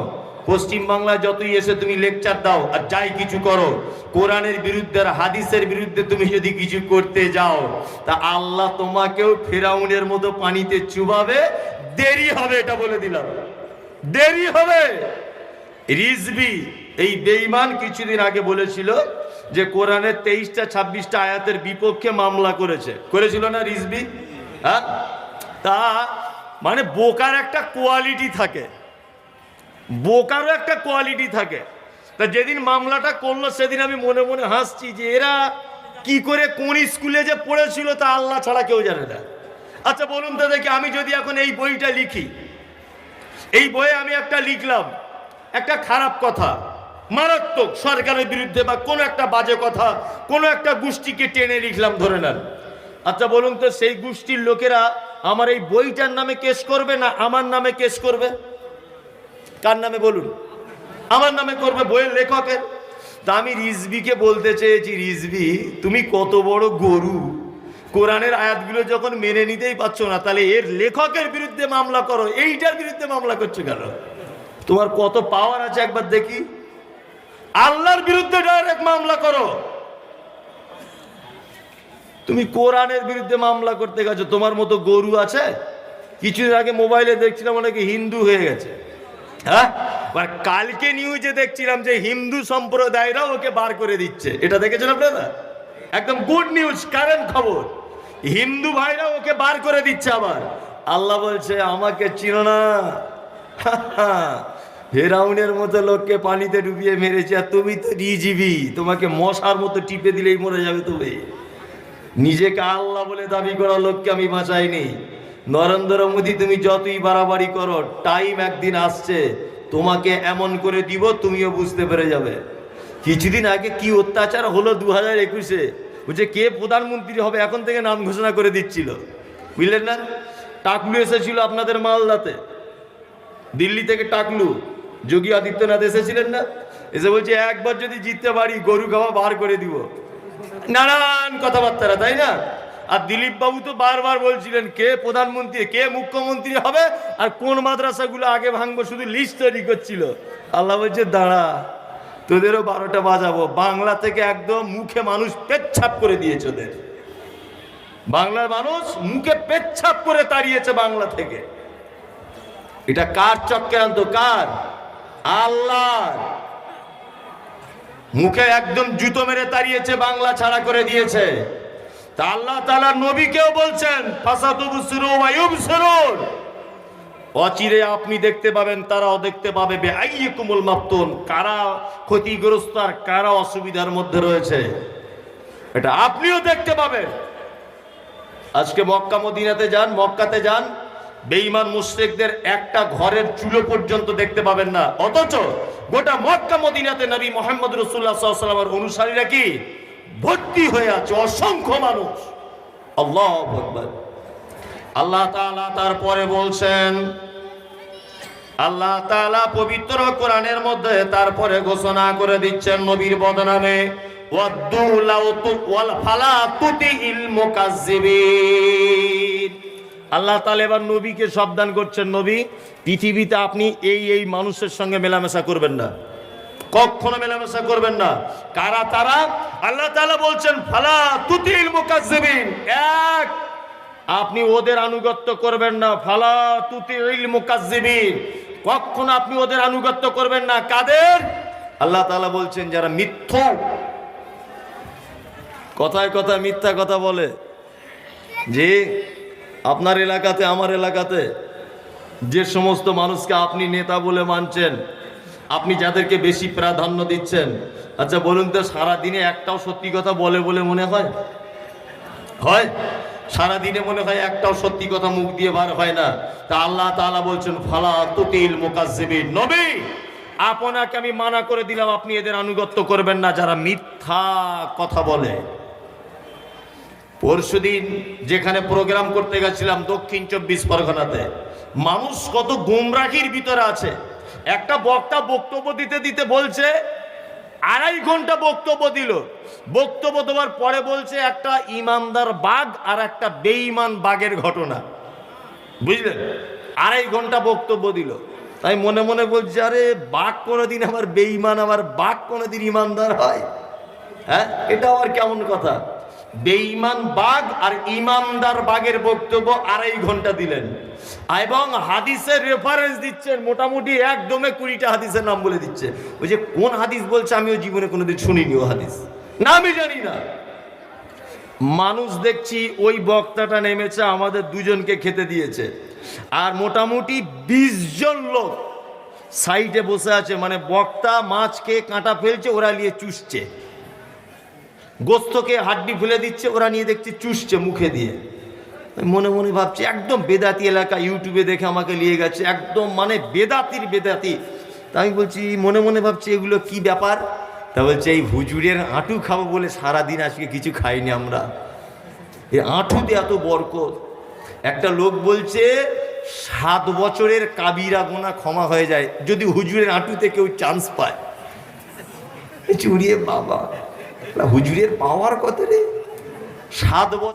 পশ্চিম বাংলায় যতই এসে তুমি লেকচার দাও, আর যাই কিছু করো, কোরআনের বিরুদ্ধে আর হাদিসের বিরুদ্ধে তুমি যদি কিছু করতে যাও, তা আল্লাহ তোমাকেও ফেরাউনের মতো পানিতে চুবাবে। দেরি হবে, এটা বলে দিলাম, দেরি হবে। রিজভী এই বেঈমান কিছুদিন আগে বলেছিল যে কোরআনের 23টা 26টা আয়াতের বিপক্ষে মামলা করেছিল না রিজভী? হ্যাঁ, তা মানে বোকার একটা কোয়ালিটি থাকে, বোকারও একটা কোয়ালিটি থাকে। তা যেদিন মামলাটা করলো সেদিন আমি মনে মনে হাসছি যে এরা কি করে কোন স্কুলে যে পড়েছিল তা আল্লাহ ছাড়া কেউ জানে না। আচ্ছা বলুন তো দেখি, আমি যদি এখন এই বইটা লিখি, এই বইয়ে আমি একটা লিখলাম একটা খারাপ কথা, মারাত্মক সরকারের বিরুদ্ধে বা কোনো একটা বাজে কথা, কোনো একটা গোষ্ঠীকে টেনে লিখলাম ধরে নেন। আচ্ছা বলুন তো সেই গোষ্ঠীর লোকেরা আমার এই বইটার নামে কেস করবে না আমার নামে কেস করবে? কার নামে বলুন? আমার নামে করবে, বইয়ের লেখকের। তা আমি রিজভিকে বলতে চেয়েছি, রিজভি তুমি কত বড় গরু, কোরআনের আয়াতগুলো যখন মেনে নিতেই পারছো না, তাহলে এর লেখকের বিরুদ্ধে মামলা করো, এইটার বিরুদ্ধে মামলা করছো কেন? তোমার কত পাওয়ার আছে একবার দেখি। আল্লাহর বিরুদ্ধে ডাইরেক্ট মামলা করো। তুমি কোরআনের বিরুদ্ধে মামলা করতে গেছো, তোমার মতো গরু আছে? কিছুদিন আগে মোবাইলে দেখছিলাম অনেকে হিন্দু হয়ে গেছে। হ্যাঁ, কালকে নিউজে দেখছিলাম যে হিন্দু সম্প্রদায়রা ওকে বার করে দিচ্ছে। এটা দেখেছেন আপনারা? একদম গুড নিউজ, কারেন্ট খবর। হিন্দু ভাইরা ওকে বার করে দিচ্ছে। আবার আল্লাহ বলছে আমাকে চিনো না, ফেরাউনের মতো লোককে পানিতে ডুবিয়ে মেরেছে, আর তুমি তো রিজভি, তোমাকে মশার মতো টিপে দিলেই মরে যাবে। তুমি নিজেকে আল্লাহ বলে দাবি করা লোককে আমি বাঁচাইনি। নরেন্দ্র মোদী তুমি যতই বাড়াবাড়ি করো, টাইম একদিন আসছে তোমাকে এমন করে দিব তুমিও বুঝতে পেরে যাবে। কিছুদিন আগে কি অত্যাচার হলো 2021-এ, বুঝছে কে প্রধানমন্ত্রী হবে এখন থেকে নাম ঘোষণা করে দিচ্ছিল, বুঝলেন না? টাকলু এসেছিল আপনাদের মালদাতে, দিল্লি থেকে টাকলু, যোগী আদিত্যনাথ এসেছিলেন না? এসে বলছে একবার যদি জিততে পারি গরু খাওয়া বার করে দিব। নানান কথাবার্তা, তাই না? আর দিলীপ বাবু তো বারবার বলছিলেন কে প্রধানমন্ত্রী, কে মুখ্যমন্ত্রী হবে, আর কোন মাদ্রাসাগুলো আগে ভাঙবো, শুধু লিস্ট তৈরি করছিল। আল্লাহ বলছে দাঁড়া, তোদেরও 12টা বাজাবো। বাংলা থেকে একদম মুখে মানুষ পেচ্ছাপ করে দিয়েছে ওদের। বাংলার মানুষ মুখে পেচ্ছাপ করে তাড়িয়েছে বাংলা থেকে। এটা কার চক্রান্ত? কার? আল্লাহ। মুখে একদম জুতো মেরে তাড়িয়েছে, বাংলা ছাড়া করে দিয়েছে। তা আল্লাহ তাআলা নবীকেও বলছেন ফাসাতুবসিরু ওয়া ইউবসিরুন, অচিরে আপনি দেখতে পাবেন তারাও দেখতে পাবে। বিআইয়িকুমুল মাফতুন, কারা ক্ষতিগ্রস্ত আর কারা অসুবিধার মধ্যে রয়েছে এটা আপনিও দেখতে পাবেন। আজকে মক্কা মদিনাতে যান, মক্কাতে যান, বেঈমান মুশরিকদের একটা ঘরের চুলো পর্যন্ত দেখতে পাবেন না। অথচ গোটা মক্কা মদিনাতে নবী মুহাম্মদ রাসূলুল্লাহ সাল্লাল্লাহু আলাইহি ওয়াসাল্লামের অনুসারীরা কি ভর্তি হয়ে আছে, অসংখ্য মানুষ। আল্লাহু আকবার। আল্লাহ তাআলা তারপরে বলছেন, আল্লাহ তাআলা পবিত্র কোরআনের মধ্যে তারপরে ঘোষণা করে দিচ্ছেন নবীর বদনামে, ওয়াদ্দু লাউ তুওয়াল ফালা তুতিল মুকাজ্জিবিন। আল্লাহ তাআলা এবার নবীকে সাবধান করছেন, নবী পৃথিবীতে আপনি এই মানুষের সঙ্গে মেলামেশা করবেন না, কখনো মেলামেশা করবেন না। কারা তারা? আল্লাহ তাআলা বলছেন ফালা তুতিল মুকাজ্জিবিন, এক আপনি ওদের আনুগত্য করবেন না। ফালা তুতিল মুকাজ্জিবিন, কখনো আপনি ওদের আনুগত্য করবেন না। কাদের? আল্লাহ তাআলা বলছেন যারা মিথ্যা কথায় কথায় মিথ্যা কথা বলে। যে আপনার এলাকাতে, আমার এলাকাতে যে সমস্ত মানুষকে আপনি নেতা বলে মানছেন, আপনি যাদেরকে বেশি প্রাধান্য দিচ্ছেন, আচ্ছা বলুন তো সারাদিনে একটাও সত্যি কথা বলে বলে মনে হয়? হয়? সারাদিনে মনে হয় একটাও সত্যি কথা মুখ দিয়ে বার হয় না। তা আল্লাহ তাআলা বলছেন ফালা তুতিল মুকাজ্জিবিন, নবী আপনাকে আমি মানা করে দিলাম আপনি এদের আনুগত্য করবেন না যারা মিথ্যা কথা বলে। পরশুদিন যেখানে প্রোগ্রাম করতে গেছিলাম দক্ষিণ 24 পরগনাতে, মানুষ কত গুমরাহির ভিতরে আছে। একটা বক্তা বক্তব্য দিতে দিতে বলছে 2.5 ঘন্টা বক্তব্য দিল। বক্তব্য দেওয়ার পরে বলছে একটা ইমানদার বাঘ আর একটা বেঈমান বাঘের ঘটনা, বুঝলেন? 2.5 ঘন্টা বক্তব্য দিল। তাই মনে মনে বলছে আরে বাঘ কোনোদিন আবার বেঈমান, আবার বাঘ কোনোদিন ইমানদার হয়? হ্যাঁ, এটা আবার কেমন কথা? বেঈমান বাঘ আর ইমানদার বাঘের বক্তব্য 2.5 ঘন্টা দিলেন, এবং হাদিসের রেফারেন্স দিচ্ছেন মোটামুটি একদমে 20টা হাদিসের নাম বলে দিচ্ছে। ওই যে কোন হাদিস বলছে আমিও জীবনে কোনোদিন শুনিনি, ও হাদিস নামই জানি না। মানুষ দেখছি ওই বক্তাটা নেমেছে আমাদের দুজনকে খেতে দিয়েছে, আর মোটামুটি 20 জন লোক সাইডে বসে আছে, মানে বক্তা মাছকে কাঁটা ফেলছে, ওরা নিয়ে চুষছে, গোস্তকে হাড্ডি ফেলে দিচ্ছে, ওরা নিয়ে দেখছে চুষছে মুখে দিয়ে। আমি মনে মনে ভাবছি একদম বেদাতি এলাকা, ইউটিউবে দেখে আমাকে নিয়ে গেছে, একদম মানে বেদাতির বেদাতি। তা আমি বলছি, মনে মনে ভাবছি এগুলো কি ব্যাপার? তা বলছে এই হুজুরের হাঁটু খাবো বলে সারাদিন আজকে কিছু খাইনি আমরা, এই হাঁটুতে এত বরকত। একটা লোক বলছে 7 বছরের কাবিরা গোনা ক্ষমা হয়ে যায় যদি হুজুরের হাঁটুতে কেউ চান্স পায়। চুরিয়ে বাবা, হুজুরের পাওয়ার কত রে? 7 বছর